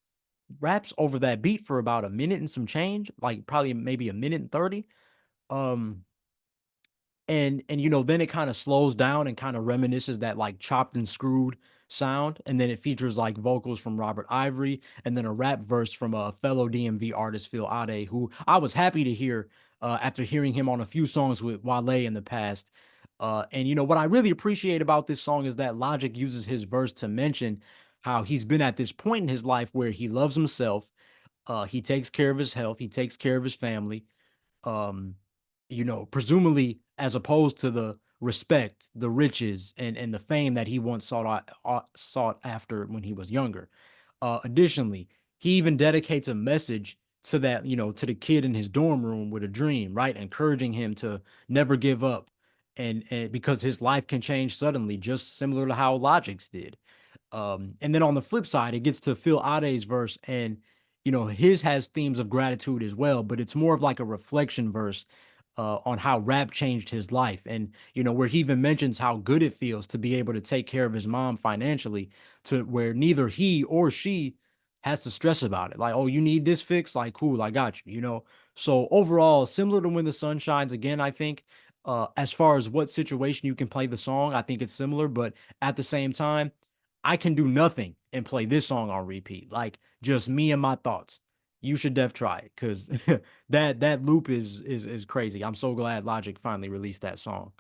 over that beat for about a minute and some change, like probably maybe a minute and 30. Um, and then it kind of slows down and kind of reminisces that like chopped and screwed sound, and then it features like vocals from Robert Ivory and then a rap verse from a fellow DMV artist, Phil Ade, who I was happy to hear after hearing him on a few songs with Wale in the past. And what I really appreciate about this song is that Logic uses his verse to mention how he's been at this point in his life where he loves himself, he takes care of his health, he takes care of his family, um, presumably as opposed to the respect, the riches, and the fame that he once sought after when he was younger. Additionally, he even dedicates a message to that, to the kid in his dorm room with a dream, right? Encouraging him to never give up. And because his life can change suddenly, just similar to how Logic's did. And then on the flip side, it gets to Phil Ade's verse, and his has themes of gratitude as well, but it's more of like a reflection verse on how rap changed his life, and where he even mentions how good it feels to be able to take care of his mom financially, to where neither he or she has to stress about it. Like, oh, you need this fix, like cool, I got you. So overall, similar to When the Sun Shines Again, I think. As far as what situation you can play the song, I think it's similar, but at the same time, I can do nothing and play this song on repeat. Like just me and my thoughts. You should def try it because that loop is crazy. I'm so glad Logic finally released that song.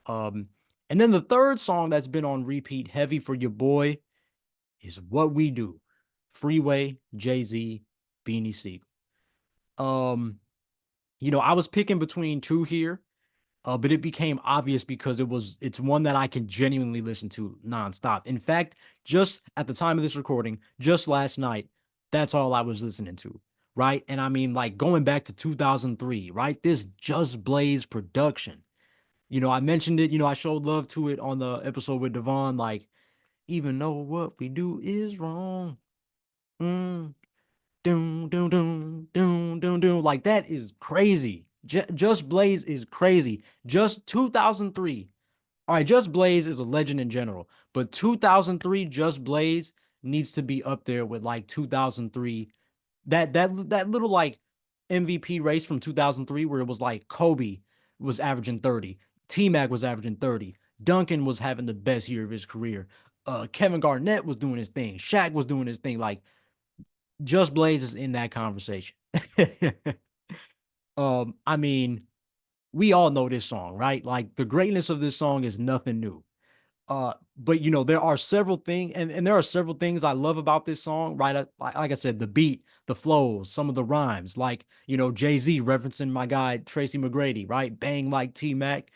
Um, and then the third song that's been on repeat heavy for your boy is What We Do. Freeway, Jay-Z, Beanie Siegel. Um, I was picking between two here, but it became obvious because it's one that I can genuinely listen to nonstop. In fact, just at the time of this recording, just last night, that's all I was listening to, right? And I mean, like going back to 2003, right? This Just Blaze production. I mentioned it, I showed love to it on the episode with Devon, like, even though what we do is wrong. Mm, doom, doom, doom, doom, doom, doom. Like that is crazy. Just Blaze is crazy. Just 2003. All right, Just Blaze is a legend in general, but 2003 Just Blaze needs to be up there with like 2003. That little like MVP race from 2003 where it was like Kobe was averaging 30, T-Mac was averaging 30, Duncan was having the best year of his career. Kevin Garnett was doing his thing. Shaq was doing his thing. Like Just Blaze is in that conversation. I mean, we all know this song, right? Like the greatness of this song is nothing new. But there are several things, and there are several things I love about this song, right? Like I said, the beat, the flows, some of the rhymes, like Jay-Z referencing my guy Tracy McGrady, right? Bang like T-Mac.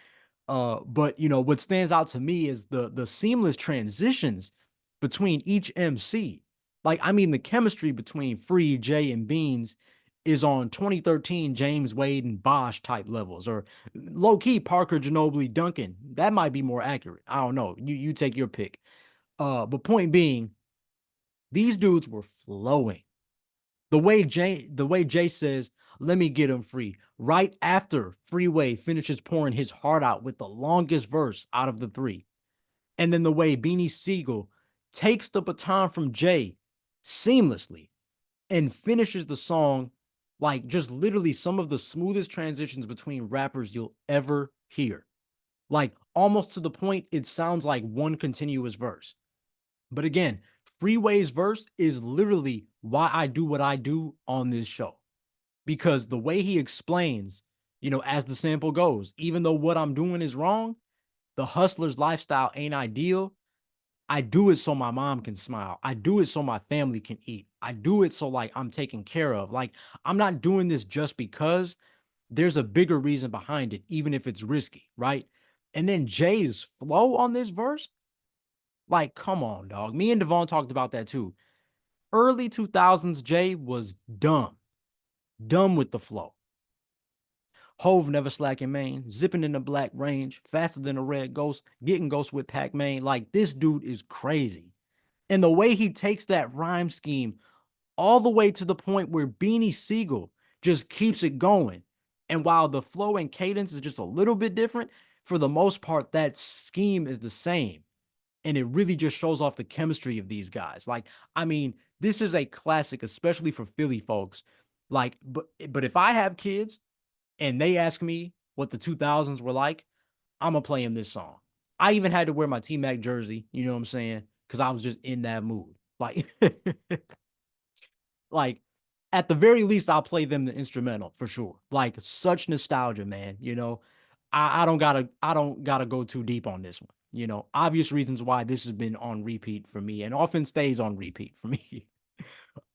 But what stands out to me is the seamless transitions between each MC. Like, I mean, the chemistry between Free, Jay, and Beans is on 2013 James Wade and Bosch type levels, or low key Parker Ginobili Duncan. That might be more accurate. I don't know. You take your pick. But point being, These dudes were flowing. The way Jay says, "Let me get him free." Right after Freeway finishes pouring his heart out with the longest verse out of the three. And then the way Beanie Siegel takes the baton from Jay seamlessly and finishes the song like just literally some of the smoothest transitions between rappers you'll ever hear. Like almost to the point it sounds like one continuous verse. But again, Freeway's verse is literally why I do what I do on this show. Because the way he explains, as the sample goes, even though what I'm doing is wrong, the hustler's lifestyle ain't ideal. I do it so my mom can smile. I do it so my family can eat. I do it so like I'm taken care of. Like I'm not doing this just because there's a bigger reason behind it, even if it's risky, right? And then Jay's flow on this verse, like, come on, dog. Me and Devon talked about that too. Early 2000s, Jay was dumb with the flow. Hove never slacking main, zipping in the black range, faster than a red ghost, getting ghost with Pac Man. Like, this dude is crazy. And the way he takes that rhyme scheme all the way to the point where Beanie Siegel just keeps it going. And while the flow and cadence is just a little bit different, for the most part, that scheme is the same. And it really just shows off the chemistry of these guys. Like, I mean, this is a classic, especially for Philly folks. Like, but if I have kids and they ask me what the 2000s were like, I'm gonna play them this song. I even had to wear my T Mac jersey, you know what I'm saying? Because I was just in that mood. Like, like at the very least, I'll play them the instrumental for sure. Like such nostalgia, man. I don't gotta go too deep on this one. Obvious reasons why this has been on repeat for me and often stays on repeat for me.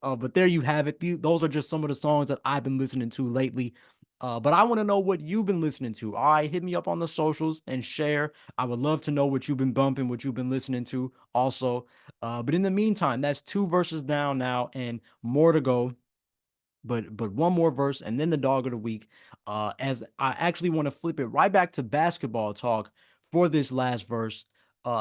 But there you have it. Those are just some of the songs that I've been listening to lately. But I want to know what you've been listening to. All right, hit me up on the socials and share. I would love to know what you've been bumping, what you've been listening to also. But in the meantime, that's two verses down now and more to go. But one more verse and then the dog of the week. As I actually want to flip it right back to basketball talk for this last verse.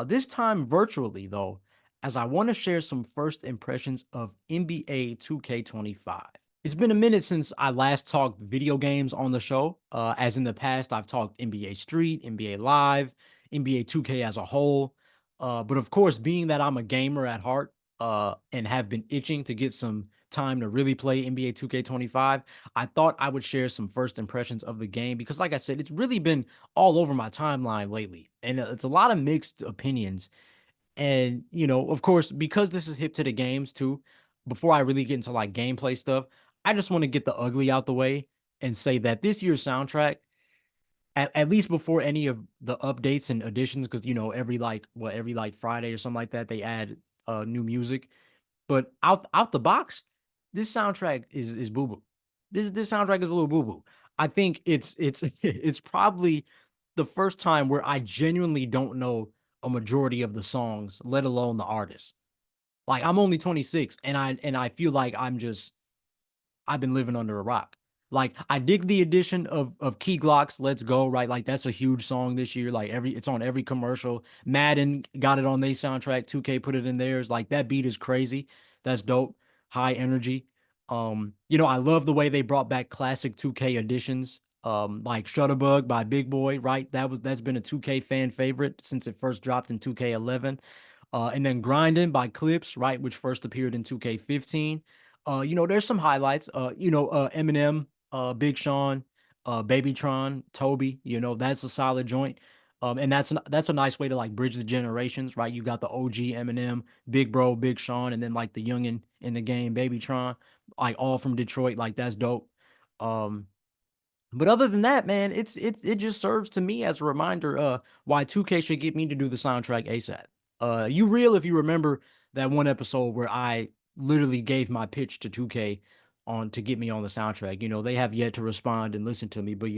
This time virtually though, as I want to share some first impressions of NBA 2K25. It's been a minute since I last talked video games on the show. As in the past, I've talked NBA Street, NBA Live, NBA 2K as a whole. But of course, being that I'm a gamer at heart, and have been itching to get some time to really play NBA 2K25, I thought I would share some first impressions of the game because, like I said, it's really been all over my timeline lately. And it's a lot of mixed opinions. And, of course, because this is hip to the games too, before I really get into like gameplay stuff, I just want to get the ugly out the way and say that this year's soundtrack, at least before any of the updates and additions, because every like Friday or something like that, they add new music. But out the box, this soundtrack is boo boo. This soundtrack is a little boo boo. I think it's it's probably the first time where I genuinely don't know a majority of the songs, let alone the artists. Like I'm only 26 and I feel like I've been living under a rock. Like I dig the addition of Key Glock's "Let's Go," right? Like that's a huge song this year. Like it's on every commercial. Madden got it on their soundtrack. 2K put it in theirs. Like that beat is crazy. That's dope. High energy. I love the way they brought back classic 2K editions. Like Shutterbug by Big Boy, right? That's been a 2K fan favorite since it first dropped in 2K11. And then Grinding by Clips, right, which first appeared in 2K15. There's some highlights. Eminem, Big Sean, Babytron, Toby. That's a solid joint. And that's a nice way to like bridge the generations, right? You got the OG Eminem, Big Bro, Big Sean, and then like the youngin in the game, Babytron, like all from Detroit. Like that's dope. Um, but other than that, man, it just serves to me as a reminder why 2K should get me to do the soundtrack ASAP. You real if you remember that one episode where I literally gave my pitch to 2K on to get me on the soundtrack. They have yet to respond and listen to me, but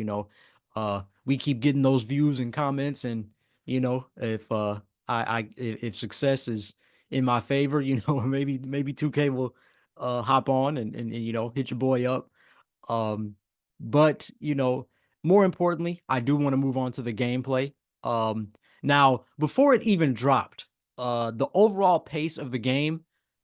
we keep getting those views and comments and if if success is in my favor, maybe 2K will hop on and hit your boy up. um, but more importantly, I do want to move on to the gameplay. Now before it even dropped, the overall pace of the game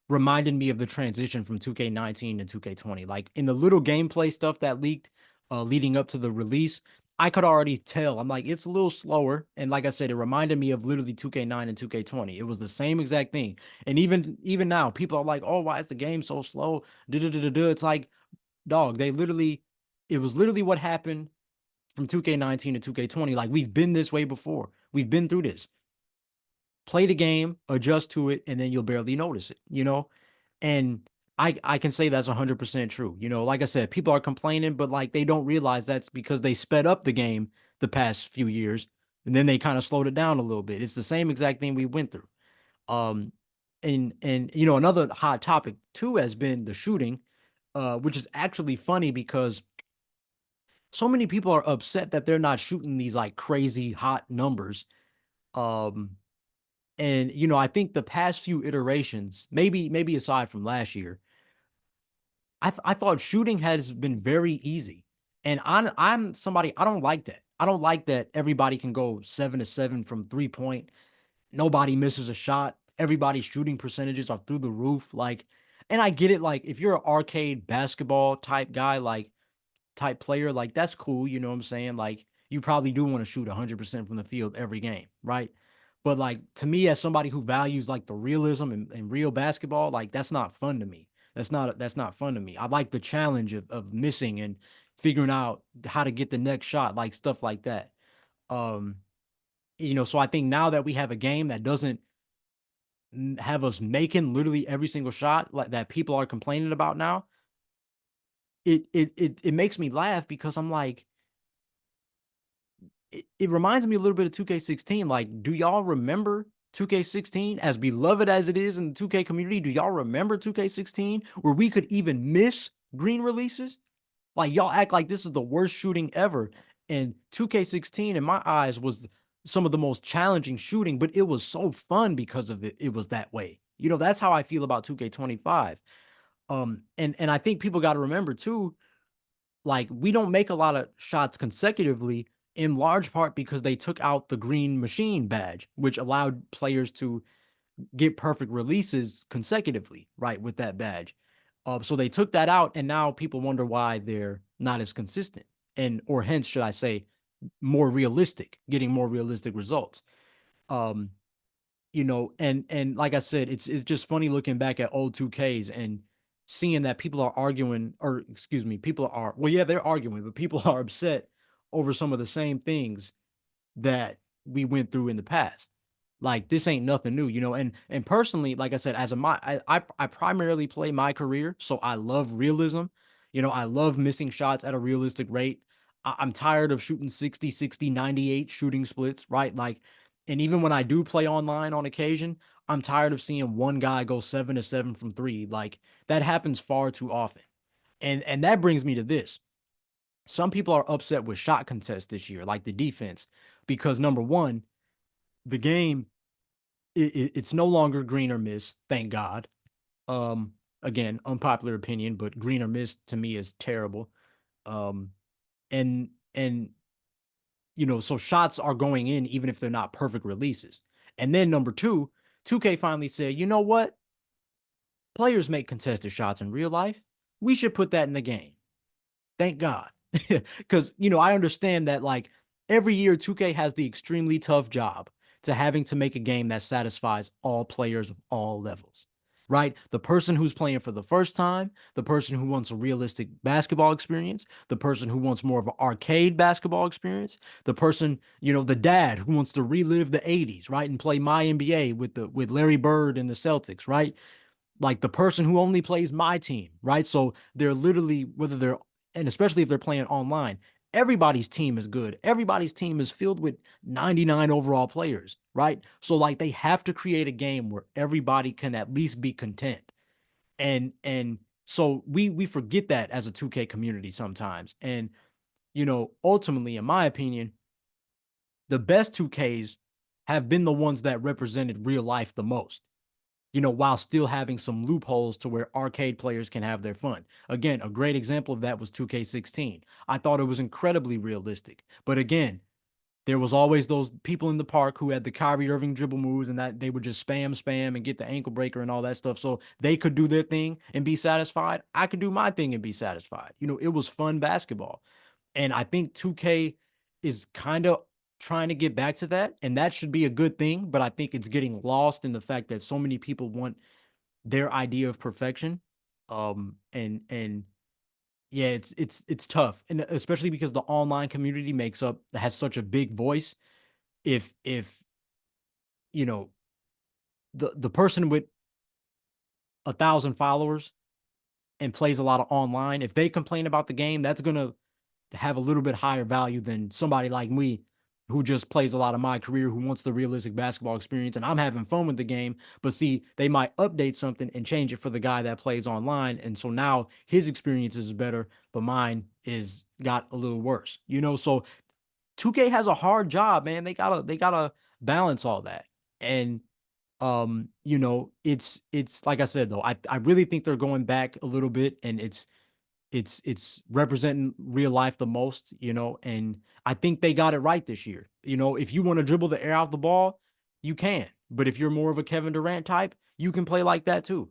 reminded me of the transition from 2K19 to 2K20. Like in the little gameplay stuff that leaked leading up to the release, I could already tell. I'm like, it's a little slower. And like I said, it reminded me of literally 2K9 and 2K20. It was the same exact thing. And even now, people are like, oh, why is the game so slow? Duh. It's like, dog, it was literally what happened from 2K19 to 2K20. Like we've been this way before. We've been through this. Play the game, adjust to it, and then you'll barely notice it, you know? And I can say that's 100% true. You know, like I said, people are complaining, but like they don't realize that's because they sped up the game the past few years and then they kind of slowed it down a little bit. It's the same exact thing we went through. Um and you know, another hot topic too has been the shooting, which is actually funny because so many people are upset that they're not shooting these like crazy hot numbers. Um and you know, I think the past few iterations, maybe aside from last year, I thought shooting has been very easy. And I'm somebody I don't like that. I don't like that everybody can go 7 to 7 from 3 point. Nobody misses a shot. Everybody's shooting percentages are through the roof. Like, and I get it. Like, if you're an arcade basketball type guy, like type player, like that's cool. You know what I'm saying? Like you probably do want to shoot 100% from the field every game, right? But like to me, as somebody who values like the realism and real basketball, like that's not fun to me. That's not fun to me. I like the challenge of missing and figuring out how to get the next shot, like stuff like that. Um, you know, so I think now that we have a game that doesn't have us making literally every single shot like that people are complaining about now, it makes me laugh because I'm like, it reminds me a little bit of 2K16. Like, do y'all remember 2K16 as beloved as it is in the 2K community? Do y'all remember 2K16 where we could even miss green releases? Like, y'all act like this is the worst shooting ever. And 2K16, in my eyes, was some of the most challenging shooting, but it was so fun because of it. It was that way. You know, that's how I feel about 2K25. And I think people got to remember too, like we don't make a lot of shots consecutively in large part because they took out the green machine badge, which allowed players to get perfect releases consecutively, right, with that badge. So they took that out, and now people wonder why they're not as consistent, and or hence, should I say, more realistic, getting more realistic results. Um, you know, and like I said, it's just funny looking back at old 2Ks and seeing that people are arguing, or excuse me, people are well, yeah, they're arguing, but people are upset over some of the same things that we went through in the past. Like this ain't nothing new, you know. And personally, like I said, as a my I primarily play my career, so I love realism. You know, I love missing shots at a realistic rate. I'm tired of shooting 60, 60, 98 shooting splits, right? Like, and even when I do play online on occasion, I'm tired of seeing one guy go 7 to 7 from three. Like that happens far too often. And that brings me to this. Some people are upset with shot contests this year, like the defense, because number one, the game it's no longer green or miss, thank God. Um, Again, unpopular opinion, but green or miss to me is terrible. Um, and you know, so shots are going in even if they're not perfect releases. And then number two, 2K finally said, you know what? Players make contested shots in real life. We should put that in the game. Thank God. Because, you know, I understand that like every year 2K has the extremely tough job to having to make a game that satisfies all players of all levels, right? The person who's playing for the first time, the person who wants a realistic basketball experience, the person who wants more of an arcade basketball experience, the person, you know, the dad who wants to relive the 80s, right? And play my NBA with Larry Bird and the Celtics, right? Like the person who only plays my team, right? So they're literally, whether they're, and especially if they're playing online, everybody's team is good. Everybody's team is filled with 99 overall players, right? So like they have to create a game where everybody can at least be content. And so we forget that as a 2K community sometimes. And you know, ultimately, in my opinion, the best 2Ks have been the ones that represented real life the most, you know, while still having some loopholes to where arcade players can have their fun. Again, a great example of that was 2K16. I thought it was incredibly realistic. But again, There was always those people in the park who had the Kyrie Irving dribble moves and that they would just spam and get the ankle breaker and all that stuff. So they could do their thing and be satisfied. I could do my thing and be satisfied. It was fun basketball. And I think 2K is kind of trying to get back to that. And that should be a good thing. But I think it's getting lost in the fact that so many people want their idea of perfection. And yeah, it's tough. And especially because the online community has such a big voice. If you know the person with 1,000 followers and plays a lot of online, if they complain about the game, that's gonna have a little bit higher value than somebody like me who just plays a lot of my career, who wants the realistic basketball experience, and I'm having fun with the game. But see, they might update something and change it for the guy that plays online, and so now his experience is better, but mine is got a little worse. So 2K has a hard job, man. They gotta balance all that. And it's like I said though, I really think they're going back a little bit, and it's representing real life the most, and I think they got it right this year. If you want to dribble the air out the ball, you can. But if you're more of a Kevin Durant type, you can play like that too.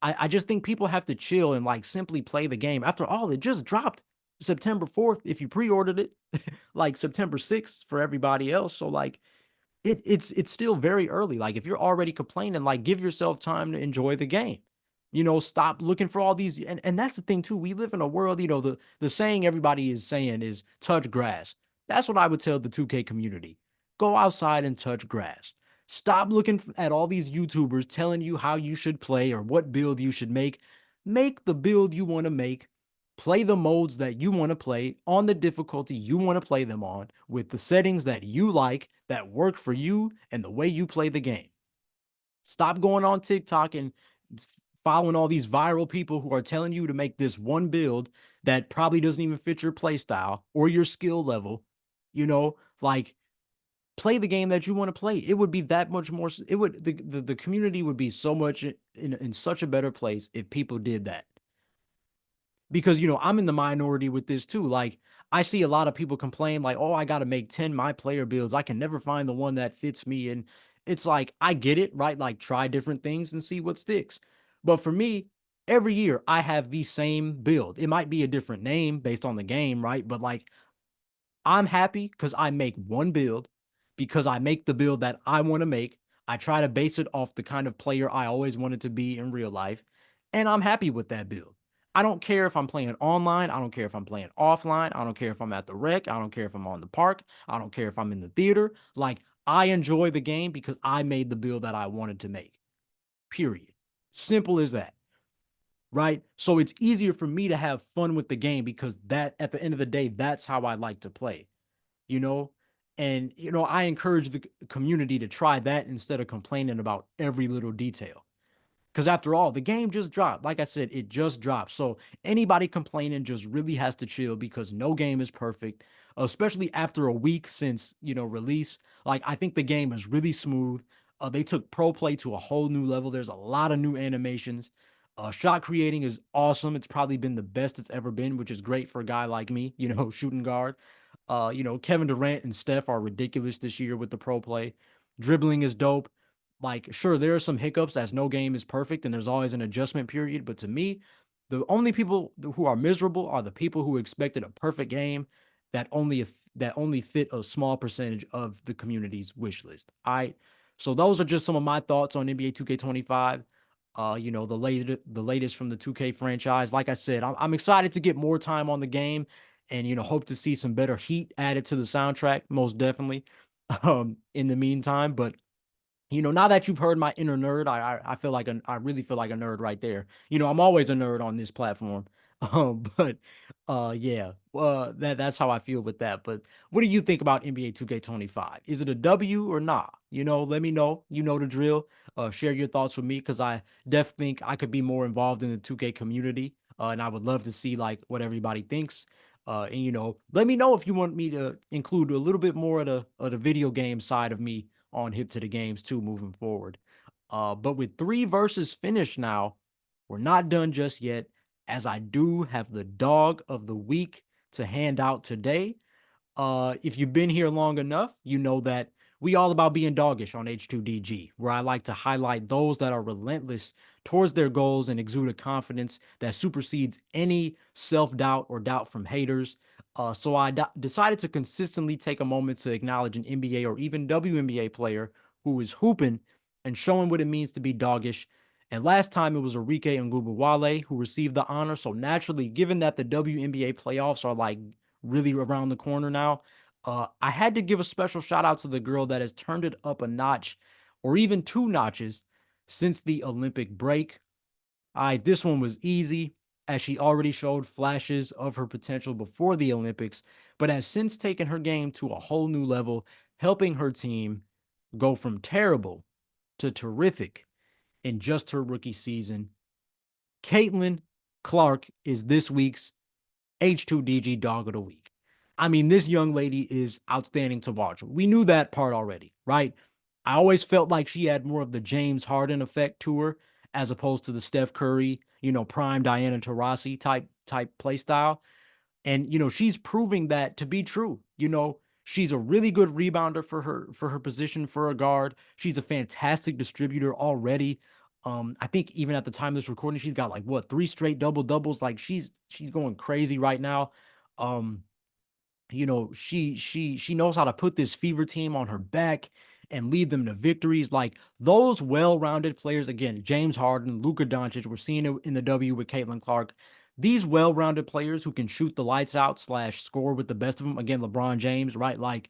I just think people have to chill and like simply play the game. After all, it just dropped September 4th if you pre-ordered it, like September 6th for everybody else. So like it's still very early. Like if you're already complaining, like give yourself time to enjoy the game. Stop looking for all these, and that's the thing too. We live in a world, the saying everybody is saying is touch grass. That's what I would tell the 2K community. Go outside and touch grass. Stop looking at all these YouTubers telling you how you should play or what build you should make. Make the build you want to make. Play the modes that you want to play on the difficulty you want to play them on with the settings that you like, that work for you and the way you play the game. Stop going on TikTok and following all these viral people who are telling you to make this one build that probably doesn't even fit your play style or your skill level. Like play the game that you want to play. It would be that much more. It would the community would be so much in such a better place if people did that. Because I'm in the minority with this too. Like I see a lot of people complain like, "Oh, I got to make 10 my player builds. I can never find the one that fits me." And it's like, I get it, right? Like try different things and see what sticks. But for me, every year I have the same build. It might be a different name based on the game, right? But like I'm happy because I make one build, because I make the build that I want to make. I try to base it off the kind of player I always wanted to be in real life, and I'm happy with that build. I don't care if I'm playing online. I don't care if I'm playing offline. I don't care if I'm at the rec. I don't care if I'm on the park. I don't care if I'm in the theater. Like, I enjoy the game because I made the build that I wanted to make. Period. Simple as that. Right? So it's easier for me to have fun with the game because that at the end of the day, that's how I like to play, you know? And, I encourage the community to try that instead of complaining about every little detail. Because after all, the game just dropped. Like I said, it just dropped. So anybody complaining just really has to chill because no game is perfect, especially after a week since, release. Like I think the game is really smooth. They took pro play to a whole new level. There's a lot of new animations. Shot creating is awesome. It's probably been the best it's ever been, which is great for a guy like me, shooting guard. Kevin Durant and Steph are ridiculous this year with the pro play. Dribbling is dope. Like, sure, there are some hiccups as no game is perfect and there's always an adjustment period. But to me, the only people who are miserable are the people who expected a perfect game that only fit a small percentage of the community's wish list. So those are just some of my thoughts on NBA 2K25. The latest from the 2K franchise. Like I said, I'm excited to get more time on the game, and hope to see some better heat added to the soundtrack, most definitely. In the meantime, but now that you've heard my inner nerd, I feel like I really feel like a nerd right there. I'm always a nerd on this platform. But yeah, that's how I feel with that. But what do you think about NBA 2K25? Is it a W or not? Let me know. You know the drill. Share your thoughts with me because I definitely think I could be more involved in the 2K community. And I would love to see like what everybody thinks. And let me know if you want me to include a little bit more of the video game side of me on Hip to the Games too moving forward. But with three verses finished now, we're not done just yet, as I do have the dog of the week to hand out today. If you've been here long enough, you know that we all about being doggish on H2DG, where I like to highlight those that are relentless towards their goals and exude a confidence that supersedes any self-doubt or doubt from haters. So I decided to consistently take a moment to acknowledge an NBA or even WNBA player who is hooping and showing what it means to be doggish. And last time it was Enrique Ngubawale who received the honor. So naturally, given that the WNBA playoffs are like really around the corner now, I had to give a special shout out to the girl that has turned it up a notch or even two notches since the Olympic break. This one was easy, as she already showed flashes of her potential before the Olympics, but has since taken her game to a whole new level, helping her team go from terrible to terrific in just her rookie season. Caitlin Clark is this week's H2DG Dog of the Week. I mean, this young lady is outstanding to watch. We knew that part already, right? I always felt like she had more of the James Harden effect to her as opposed to the Steph Curry, prime Diana Taurasi type play style. And she's proving that to be true. She's a really good rebounder for her position for a guard. She's a fantastic distributor already. I think even at the time of this recording, she's got like what, three straight double doubles. Like she's going crazy right now. Um, she knows how to put this fever team on her back and lead them to victories. Like those well-rounded players, again, James Harden, Luka Doncic, we're seeing it in the W with Caitlin Clark. These well-rounded players who can shoot the lights out slash score with the best of them. Again, LeBron James, right? Like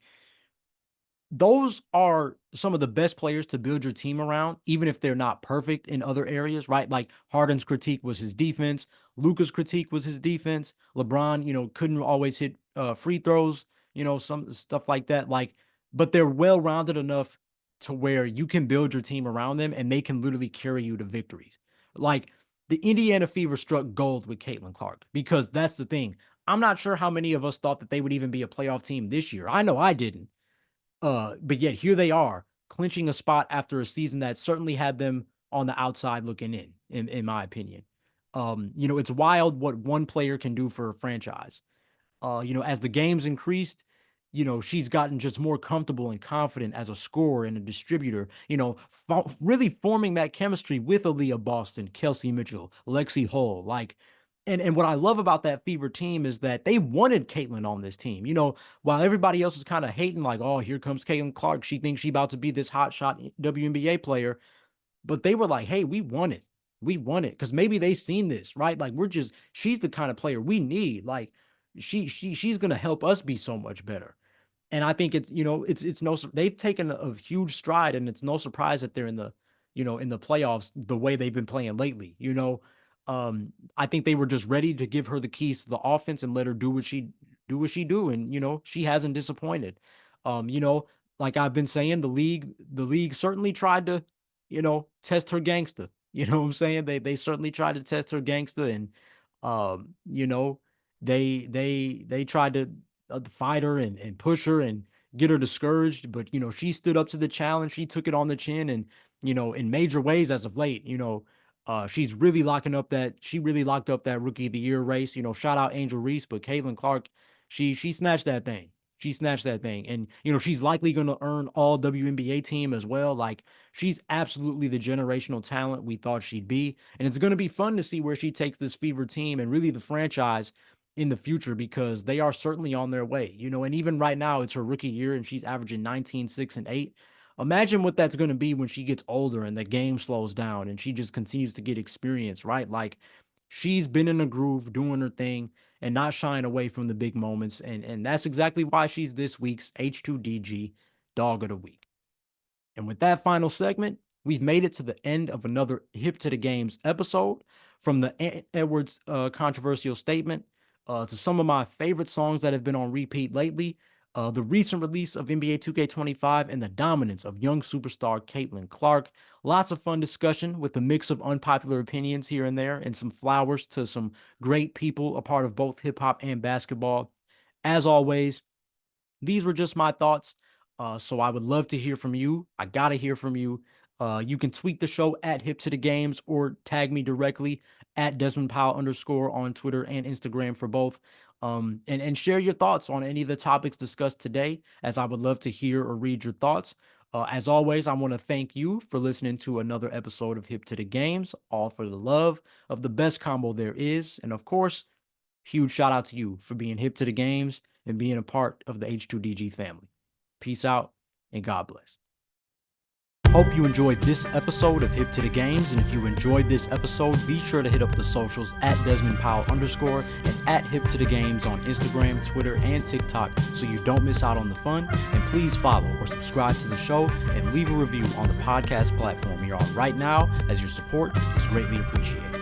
those are some of the best players to build your team around, even if they're not perfect in other areas, right? Like Harden's critique was his defense. Luka's critique was his defense. LeBron, couldn't always hit free throws, some stuff like that. Like, but they're well rounded enough to where you can build your team around them and they can literally carry you to victories. Like the Indiana Fever struck gold with Caitlin Clark because that's the thing. I'm not sure how many of us thought that they would even be a playoff team this year. I know I didn't. But yet here they are clinching a spot after a season that certainly had them on the outside looking in my opinion. It's wild what one player can do for a franchise. As the games increased, she's gotten just more comfortable and confident as a scorer and a distributor, really forming that chemistry with Aaliyah Boston, Kelsey Mitchell, Lexi Hull. Like, and what I love about that Fever team is that they wanted Caitlin on this team. While everybody else is kind of hating, like, oh, here comes Caitlin Clark. She thinks she about to be this hot shot WNBA player. But they were like, hey, we want it. We want it. Because maybe they seen this, right? Like, she's the kind of player we need. Like, she's gonna help us be so much better. And I think it's no they've taken a huge stride, and it's no surprise that they're in the playoffs the way they've been playing lately. I think they were just ready to give her the keys to the offense and let her do what she do, and she hasn't disappointed. Um, you know, like I've been saying, the league certainly tried to test her gangster. You know what I'm saying? They certainly tried to test her gangster, and um, you know, they tried to fight her and push her and get her discouraged. But she stood up to the challenge. She took it on the chin, and in major ways as of late. She's really locking up that she really locked up that rookie of the year race. Shout out Angel Reese, but Caitlin Clark, she snatched that thing. She snatched that thing. And she's likely going to earn all WNBA team as well. Like she's absolutely the generational talent we thought she'd be. And it's going to be fun to see where she takes this Fever team and really the franchise in the future, because they are certainly on their way. And even right now it's her rookie year and she's averaging 19, 6, and 8. Imagine what that's going to be when she gets older and the game slows down and she just continues to get experience, right? Like she's been in a groove doing her thing and not shying away from the big moments. And that's exactly why she's this week's H2DG Dog of the Week. And with that final segment, we've made it to the end of another Hip to the Games episode. From the Edwards controversial statement to some of my favorite songs that have been on repeat lately, the recent release of NBA 2K25, and the dominance of young superstar Caitlin Clark. Lots of fun discussion with a mix of unpopular opinions here and there, and some flowers to some great people, a part of both hip hop and basketball. As always, these were just my thoughts. So I would love to hear from you. I got to hear from you. You can tweet the show at Hip to the Games or tag me directly at Desmond Powell _ on Twitter and Instagram for both. And share your thoughts on any of the topics discussed today, as I would love to hear or read your thoughts. As always, I want to thank you for listening to another episode of Hip to the Games, all for the love of the best combo there is. And of course, huge shout out to you for being hip to the games and being a part of the H2DG family. Peace out and God bless. Hope you enjoyed this episode of Hip to the Games, and if you enjoyed this episode, be sure to hit up the socials at Desmond Powell _ and at Hip to the Games on Instagram, Twitter, and TikTok so you don't miss out on the fun. And please follow or subscribe to the show and leave a review on the podcast platform you're on right now, as your support is greatly appreciated.